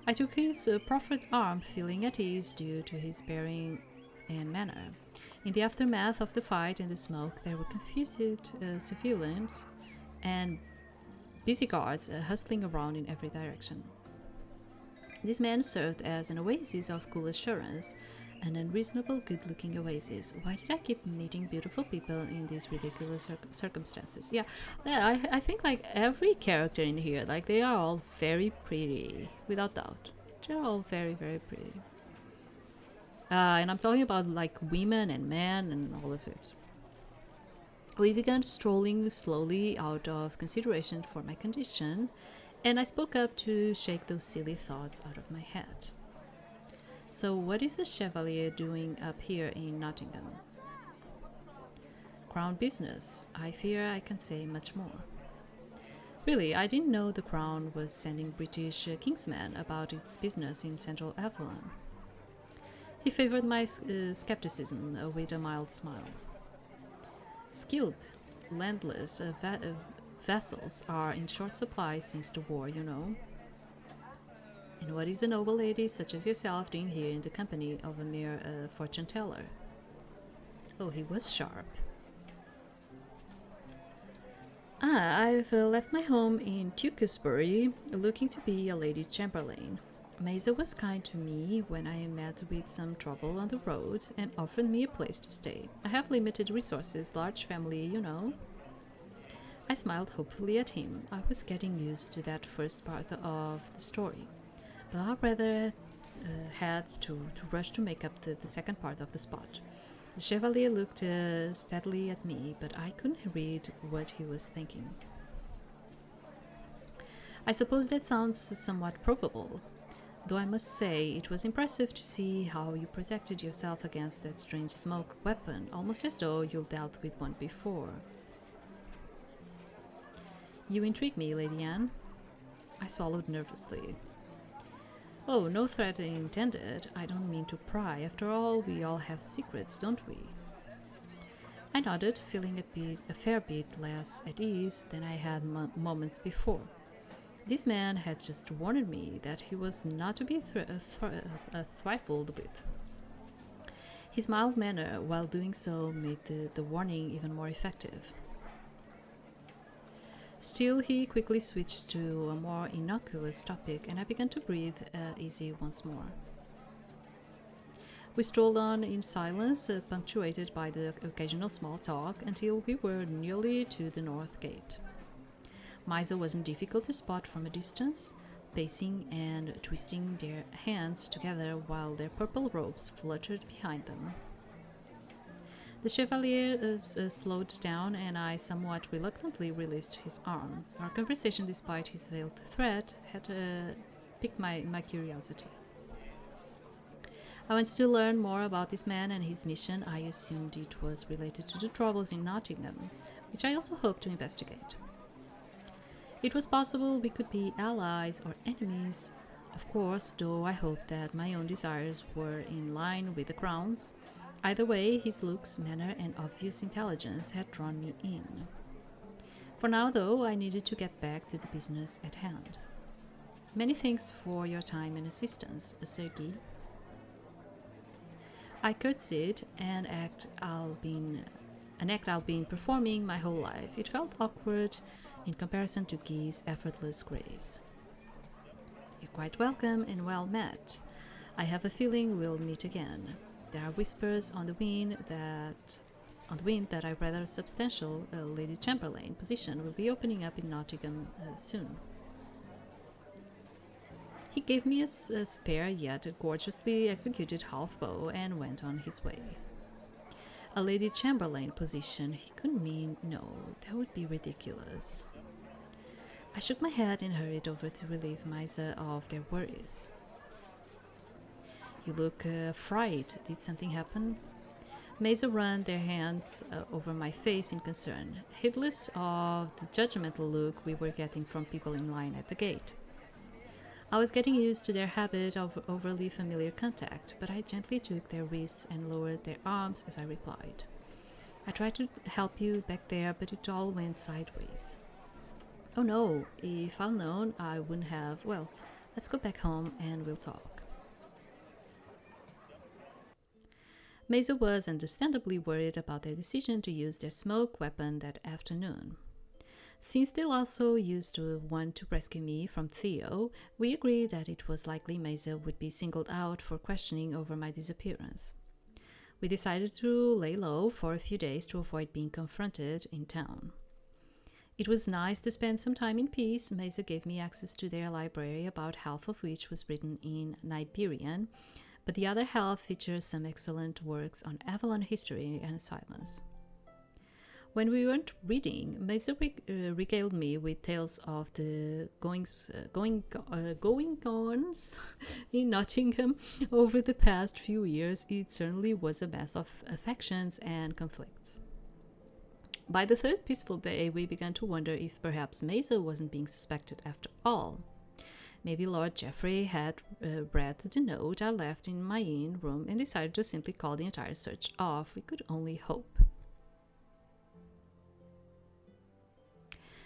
I took his proffered arm, feeling at ease due to his bearing and manner. In the aftermath of the fight and the smoke, there were confused civilians and busy guards hustling around in every direction. This man served as an oasis of cool assurance, an unreasonable, good-looking oasis. Why did I keep meeting beautiful people in these ridiculous circumstances? Yeah, I think like every character in here, like they are all very pretty, without doubt. They're all very, very pretty. And I'm talking about like women and men and all of it. We began strolling slowly out of consideration for my condition, and I spoke up to shake those silly thoughts out of my head. So, what is a Chevalier doing up here in Nottingham? Crown business. I fear I can't say much more. Really, I didn't know the Crown was sending British Kingsmen about its business in Central Avalon. He favored my skepticism with a mild smile. Skilled, landless vessels are in short supply since the war, you know. And what is a noble lady such as yourself doing here in the company of a mere fortune teller? Oh, he was sharp. I've left my home in Tewkesbury, looking to be a lady chamberlain. Mesa was kind to me when I met with some trouble on the road and offered me a place to stay. I have limited resources, large family, you know. I smiled hopefully at him. I was getting used to that first part of the story, but I rather had to rush to make up the second part of the spot. The Chevalier looked steadily at me, but I couldn't read what he was thinking. I suppose that sounds somewhat probable, though I must say it was impressive to see how you protected yourself against that strange smoke weapon, almost as though you dealt with one before. You intrigue me, Lady Anne. I swallowed nervously. Oh, no threat intended. I don't mean to pry. After all, we all have secrets, don't we? I nodded, feeling a fair bit less at ease than I had moments before. This man had just warned me that he was not to be trifled with. His mild manner, while doing so, made the warning even more effective. Still, he quickly switched to a more innocuous topic, and I began to breathe easy once more. We strolled on in silence, punctuated by the occasional small talk, until we were nearly to the north gate. Misa wasn't difficult to spot from a distance, pacing and twisting their hands together while their purple robes fluttered behind them. The Chevalier slowed down, and I somewhat reluctantly released his arm. Our conversation, despite his veiled threat, had piqued my curiosity. I wanted to learn more about this man and his mission. I assumed it was related to the troubles in Nottingham, which I also hoped to investigate. It was possible we could be allies or enemies, of course, though I hoped that my own desires were in line with the Crown's. Either way, his looks, manner, and obvious intelligence had drawn me in. For now, though, I needed to get back to the business at hand. Many thanks for your time and assistance, Sergei. I curtsied, an act I've been performing my whole life. It felt awkward in comparison to Guy's effortless grace. You're quite welcome and well met. I have a feeling we'll meet again. There are whispers on the wind that a rather substantial Lady Chamberlain position will be opening up in Nottingham soon. He gave me a spare yet gorgeously executed half bow and went on his way. A Lady Chamberlain position, he couldn't mean no, that would be ridiculous. I shook my head and hurried over to relieve Maisa of their worries. You look fried. Did something happen? Maisa ran their hands over my face in concern, heedless of the judgmental look we were getting from people in line at the gate. I was getting used to their habit of overly familiar contact, but I gently took their wrists and lowered their arms as I replied. I tried to help you back there, but it all went sideways. Oh no, if I'd known, I wouldn't have. Well, let's go back home and we'll talk. Maisa was understandably worried about their decision to use their smoke weapon that afternoon. Since they also used one to rescue me from Theo, we agreed that it was likely Maisa would be singled out for questioning over my disappearance. We decided to lay low for a few days to avoid being confronted in town. It was nice to spend some time in peace. Maisa gave me access to their library, about half of which was written in Iberian, but the other half features some excellent works on Avalon history and silence. When we weren't reading, Maisa regaled me with tales of the going-ons in Nottingham over the past few years. It certainly was a mess of factions and conflicts. By the third peaceful day, we began to wonder if perhaps Maisa wasn't being suspected after all. Maybe Lord Geoffrey had read the note I left in my inn room and decided to simply call the entire search off. We could only hope.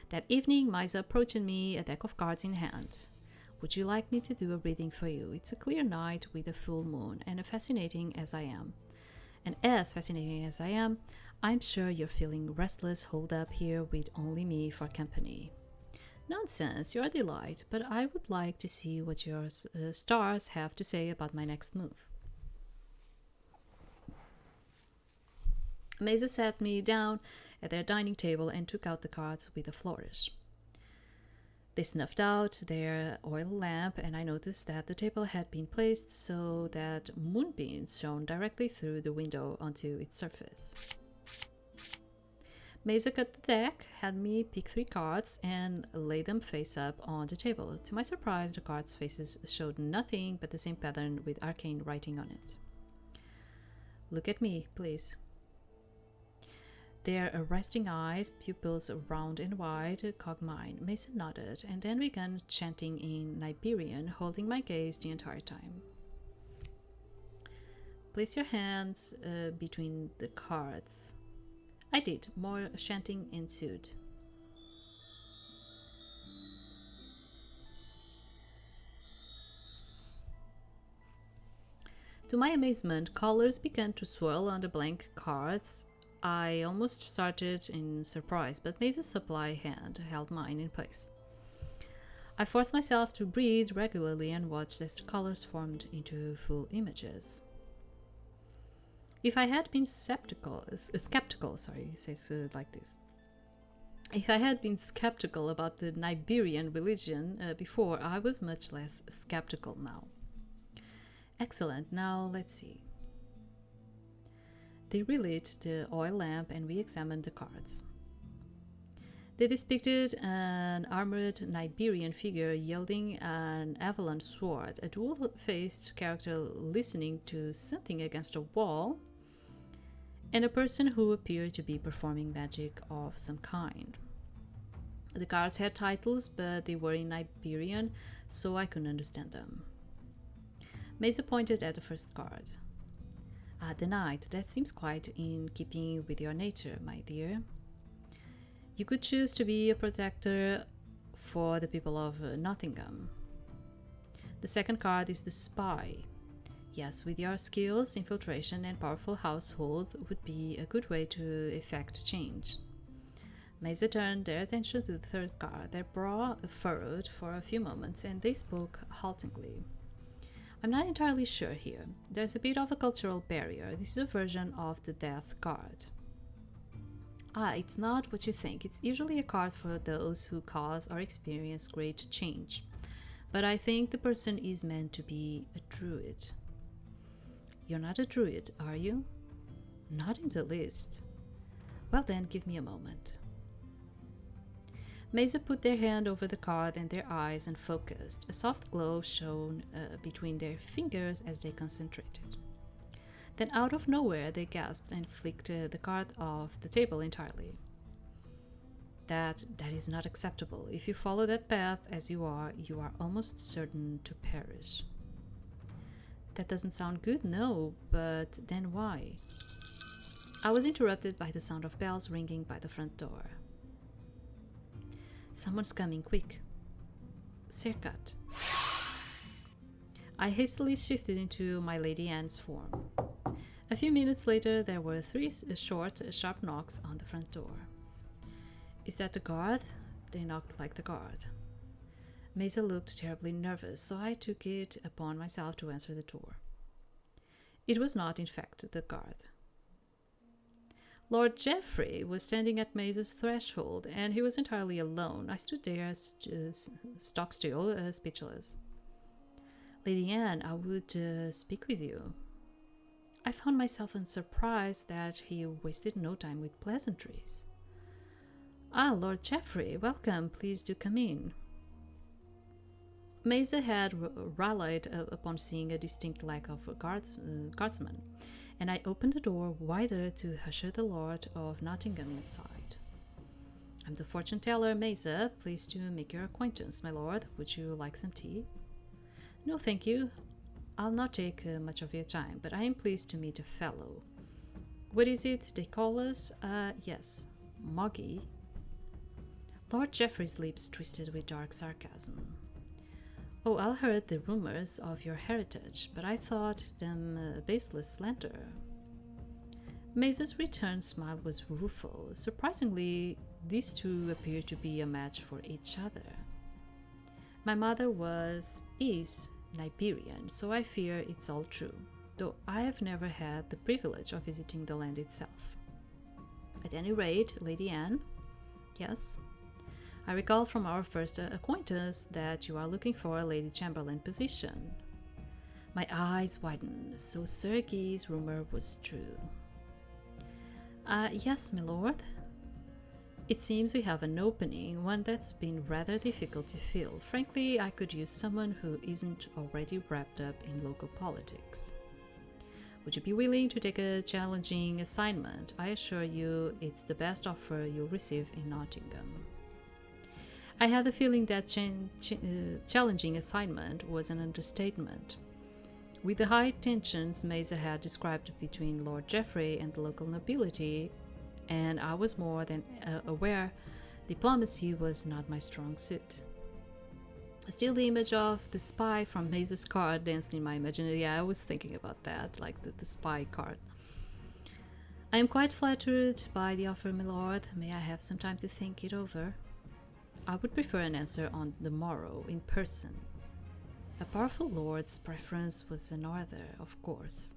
That evening, Maisa approached me, a deck of cards in hand. Would you like me to do a reading for you? It's a clear night with a full moon, and as fascinating as I am, I'm sure you're feeling restless holed up here with only me for company. Nonsense, you're a delight, but I would like to see what your stars have to say about my next move. Maisa sat me down at their dining table and took out the cards with a flourish. They snuffed out their oil lamp, and I noticed that the table had been placed so that moonbeams shone directly through the window onto its surface. Maisa cut the deck, had me pick 3 cards, and lay them face up on the table. To my surprise, the cards' faces showed nothing but the same pattern with arcane writing on it. Look at me, please. Their arresting eyes, pupils round and wide, caught mine. Maisa nodded, and then began chanting in Iberian, holding my gaze the entire time. Place your hands between the cards. I did. More chanting ensued. To my amazement, colors began to swirl on the blank cards. I almost started in surprise, but Maisa's supply hand held mine in place. I forced myself to breathe regularly and watched as the colors formed into full images. If I had been skeptical, he says like this. If I had been skeptical about the Iberian religion before, I was much less skeptical now. Excellent, now let's see. They relit the oil lamp and we examined the cards. They depicted an armored Iberian figure wielding an avalanche sword, a dual-faced character listening to something against a wall, and a person who appeared to be performing magic of some kind. The cards had titles, but they were in Iberian, so I couldn't understand them. Mesa pointed at the first card. The knight, that seems quite in keeping with your nature, my dear. You could choose to be a protector for the people of Nottingham. The second card is the spy. Yes, with your skills, infiltration and powerful household would be a good way to effect change. Mesa turned their attention to the third card. Their brow furrowed for a few moments and they spoke haltingly. I'm not entirely sure here. There's a bit of a cultural barrier. This is a version of the death card. It's not what you think. It's usually a card for those who cause or experience great change. But I think the person is meant to be a druid. You're not a druid, are you? Not in the least. Well then, give me a moment. Mesa put their hand over the card and their eyes unfocused. A soft glow shone between their fingers as they concentrated. Then out of nowhere they gasped and flicked the card off the table entirely. That is not acceptable. If you follow that path as you are almost certain to perish. That doesn't sound good, no, but then why? I was interrupted by the sound of bells ringing by the front door. Someone's coming, quick. Circut. I hastily shifted into my Lady Anne's form. A few minutes later, there were 3 short, sharp knocks on the front door. Is that the guard? They knocked like the guard. Mesa looked terribly nervous, so I took it upon myself to answer the door. It was not, in fact, the guard. Lord Geoffrey was standing at Mesa's threshold, and he was entirely alone. I stood there, stock still, speechless. Lady Anne, I would speak with you. I found myself unsurprised that he wasted no time with pleasantries. Lord Geoffrey, welcome. Please do come in. Mesa had rallied upon seeing a distinct lack of guardsmen, and I opened the door wider to usher the Lord of Nottingham inside. I'm the fortune teller, Mesa. Pleased to make your acquaintance, my lord. Would you like some tea? No, thank you. I'll not take much of your time, but I am pleased to meet a fellow. What is it they call us? Yes, Moggy. Lord Geoffrey's lips twisted with dark sarcasm. Oh, I heard the rumors of your heritage, but I thought them baseless slander. Mesa's return smile was rueful. Surprisingly, these two appeared to be a match for each other. My mother is Iberian, so I fear it's all true, though I have never had the privilege of visiting the land itself. At any rate, Lady Anne? Yes? I recall from our first acquaintance that you are looking for a Lady Chamberlain position. My eyes widened, so Sir Guy's rumor was true. Yes, my lord. It seems we have an opening, one that's been rather difficult to fill. Frankly, I could use someone who isn't already wrapped up in local politics. Would you be willing to take a challenging assignment? I assure you it's the best offer you'll receive in Nottingham. I had the feeling that challenging assignment was an understatement. With the high tensions Mesa had described between Lord Geoffrey and the local nobility, and I was more than aware diplomacy was not my strong suit. Still, the image of the spy from Mesa's card danced in my imagination. Yeah, I was thinking about that, like the spy card. I am quite flattered by the offer, my lord. May I have some time to think it over? I would prefer an answer on the morrow, in person. A powerful lord's preference was an order, of course.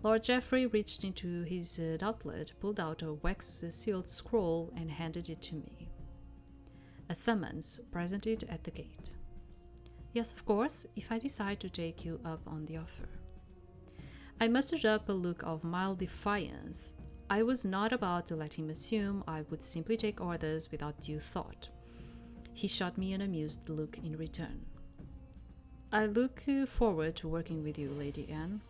Lord Geoffrey reached into his doublet, pulled out a wax-sealed scroll, and handed it to me. A summons presented at the gate. Yes, of course, if I decide to take you up on the offer. I mustered up a look of mild defiance. I was not about to let him assume I would simply take orders without due thought. He shot me an amused look in return. I look forward to working with you, Lady Anne.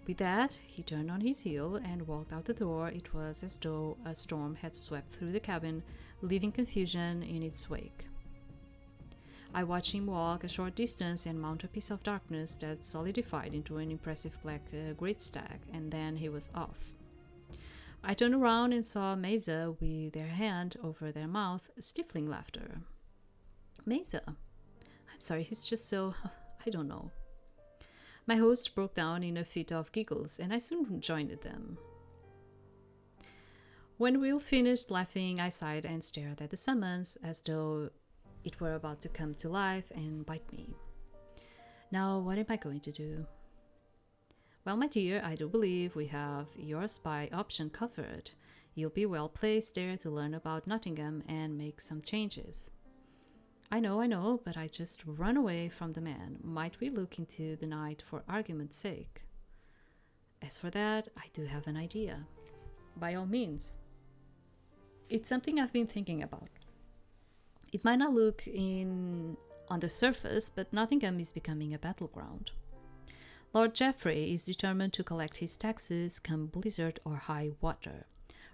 With that, he turned on his heel and walked out the door. It was as though a storm had swept through the cabin, leaving confusion in its wake. I watched him walk a short distance and mount a piece of darkness that solidified into an impressive black great stag, and then he was off. I turned around and saw Mesa with their hand over their mouth, stifling laughter. Mesa? I'm sorry, he's just so... I don't know. My host broke down in a fit of giggles, and I soon joined them. When Will finished laughing, I sighed and stared at the summons as though it were about to come to life and bite me. Now, what am I going to do? Well, my dear, I do believe we have your spy option covered. You'll be well placed there to learn about Nottingham and make some changes. I know, but I just run away from the man. Might we look into the night for argument's sake? As for that, I do have an idea. By all means. It's something I've been thinking about. It might not look in on the surface, but Nottingham is becoming a battleground. Lord Geoffrey is determined to collect his taxes come blizzard or high water.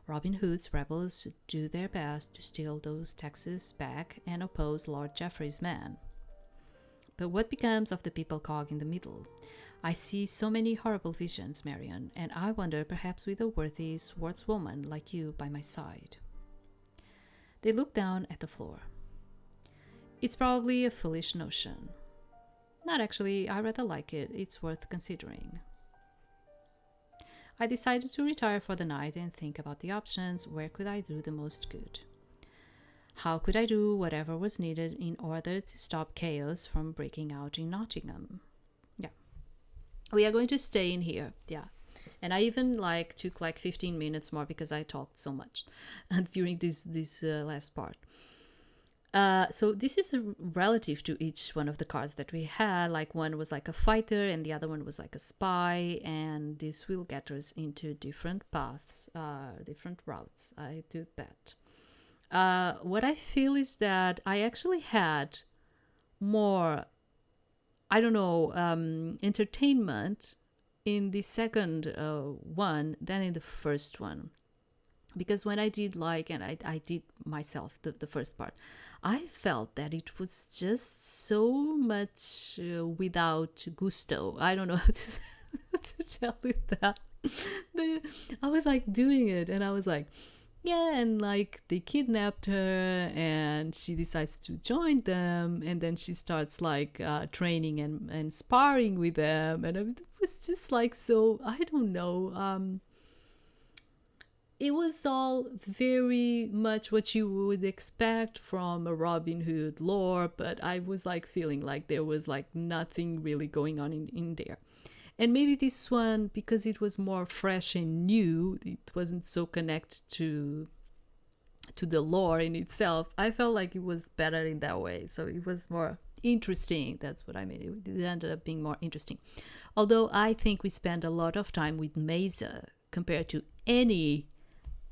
Robin Hood's rebels do their best to steal those taxes back and oppose Lord Geoffrey's men. But what becomes of the people cog in the middle? I see so many horrible visions, Marion, and I wonder perhaps with a worthy swordswoman like you by my side. They looked down at the floor. It's probably a foolish notion. Not actually, I rather like it. It's worth considering. I decided to retire for the night and think about the options. Where could I do the most good? How could I do whatever was needed in order to stop chaos from breaking out in Nottingham? Yeah. We are going to stay in here. Yeah. And I even took 15 minutes more because I talked so much during this last part. So this is relative to each one of the cards that we had. One was like a fighter and the other one was like a spy, and this will get us into different paths, different routes, I do bet. What I feel is that I actually had more, entertainment in the second one than in the first one. Because when I did and I did myself the first part, I felt that it was just so much without gusto. I don't know how to tell you that. But I was doing it and I was yeah, and they kidnapped her and she decides to join them, and then she starts training and sparring with them, and it was just so, I don't know, it was all very much what you would expect from a Robin Hood lore, but I was feeling there was nothing really going on in there. And maybe this one, because it was more fresh and new, it wasn't so connected to the lore in itself. I felt it was better in that way. So it was more interesting. That's what I mean. It ended up being more interesting. Although I think we spent a lot of time with Mesa compared to any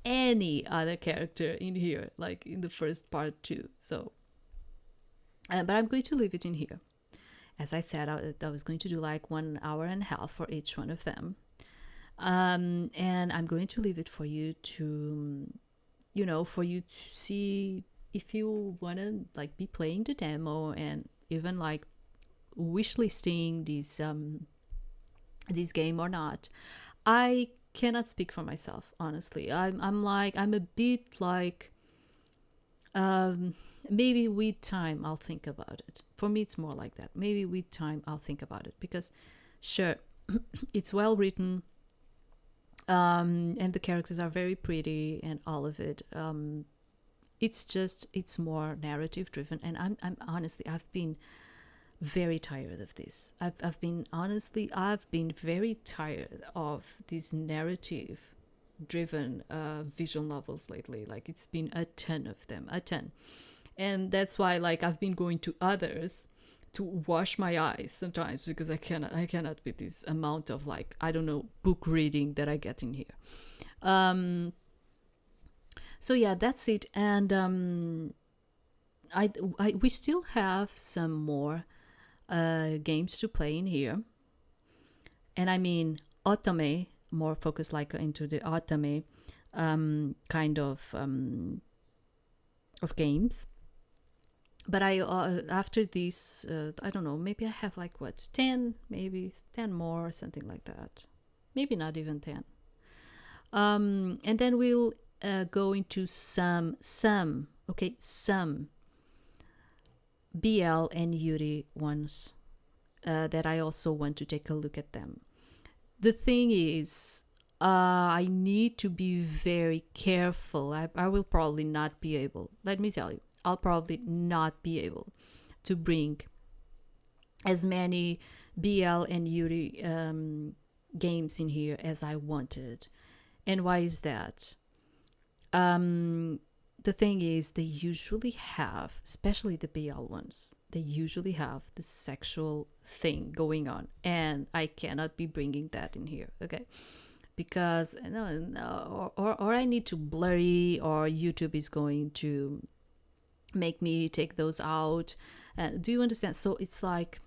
other character in here, in the first part too. So, but I'm going to leave it in here. As I said, I was going to do 1 hour and a half for each one of them. And I'm going to leave it for you to, for you to see if you want to be playing the demo and even wishlisting this game or not. I cannot speak for myself, honestly. I'm a bit maybe with time I'll think about it. For me it's more like that. Maybe with time I'll think about it, because sure, it's well written, and the characters are very pretty and all of it. It's more narrative driven, and I'm honestly, I've been very tired of this. I've been very tired of these narrative driven visual novels lately. It's been a ton of them, a ton. And that's why I've been going to others to wash my eyes sometimes because I cannot with this amount of like, I don't know, book reading that I get in here. Um, so yeah, that's it. And we still have some more games to play in here. And I mean, otome, more focused like into the otome kind of games. But I after this, I don't know, maybe I have like what, 10, maybe 10 more or something like that. Maybe not even 10. And then we'll go into some BL and Yuri ones that I also want to take a look at them. The thing is, I need to be very careful. I will probably not be able, let me tell you, I'll probably not be able to bring as many BL and Yuri games in here as I wanted. And why is that? The thing is, they usually have, especially the BL ones, they usually have the sexual thing going on, and I cannot be bringing that in here, okay? Because no, or I need to blurry, or YouTube is going to make me take those out. Do you understand? So it's like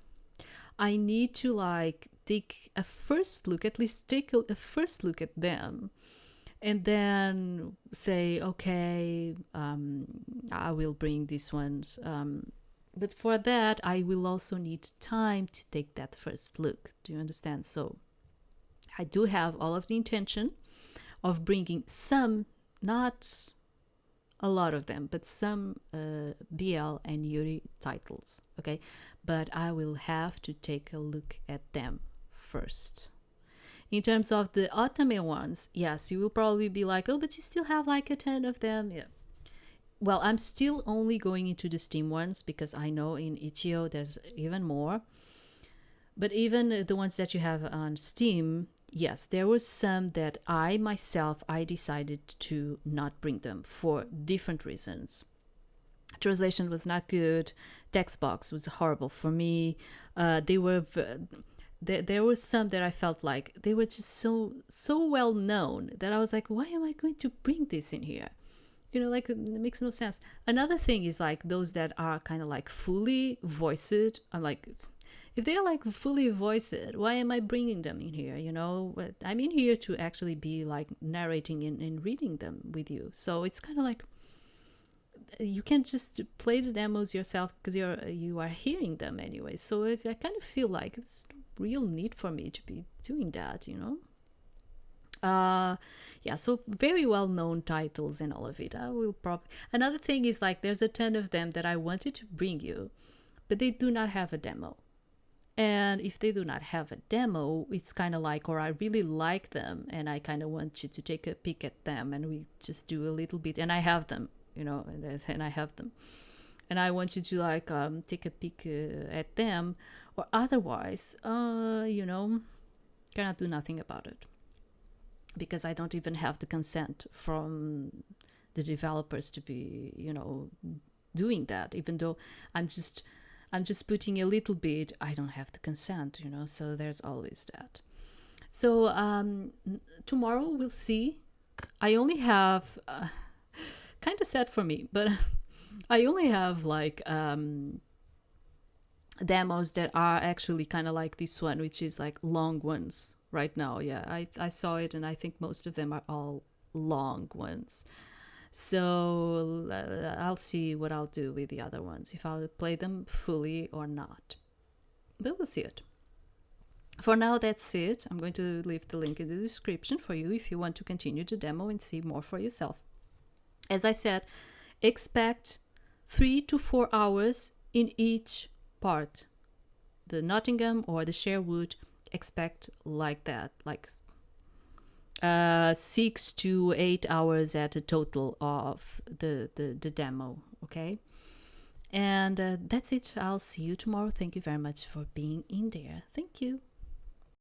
I need to like take a first look, at least take a first look at them, and then say, okay, I will bring these ones. But for that, I will also need time to take that first look. Do you understand? So I do have all of the intention of bringing some, not a lot of them, but some BL and Yuri titles, okay? But I will have to take a look at them first. In terms of the otome ones, yes, you will probably be like, oh, but you still have like a 10 of them. Yeah. Well, I'm still only going into the Steam ones because I know in itch.io there's even more. But even the ones that you have on Steam, yes, there were some that I decided to not bring them for different reasons. Translation was not good. Text box was horrible for me. There were some that I felt like they were just so well known that I was like, why am I going to bring this in here? You know, like, it makes no sense. Another thing is like those that are kind of like fully voiced. I'm like, if they are like fully voiced, why am I bringing them in here? You know, I'm in here to actually be like narrating and reading them with you. So it's kind of like, you can't just play the demos yourself because you are hearing them anyway. So if I kind of feel like it's real need for me to be doing that, you know. Yeah, so very well known titles and all of it. I will probably, another thing is like there's a ton of them that I wanted to bring you, but they do not have a demo. And if they do not have a demo, it's kind of like, or I really like them and I kind of want you to take a peek at them and we just do a little bit, and I have them, you know, and I have them, and I want you to like take a peek at them, or otherwise, you know, cannot do nothing about it because I don't even have the consent from the developers to be, you know, doing that. Even though I'm just putting a little bit, I don't have the consent, you know. So there's always that. So tomorrow we'll see. I only have kind of sad for me, but I only have like demos that are actually kind of like this one, which is like long ones right now. Yeah, I saw it and I think most of them are all long ones. So I'll see what I'll do with the other ones, if I'll play them fully or not. But we'll see it. For now, that's it. I'm going to leave the link in the description for you if you want to continue the demo and see more for yourself. As I said, expect 3 to 4 hours in each part. The Nottingham or the Sherwood, expect like that, like 6 to 8 hours at a total of the demo, okay? And that's it. I'll see you tomorrow. Thank you very much for being in there. Thank you.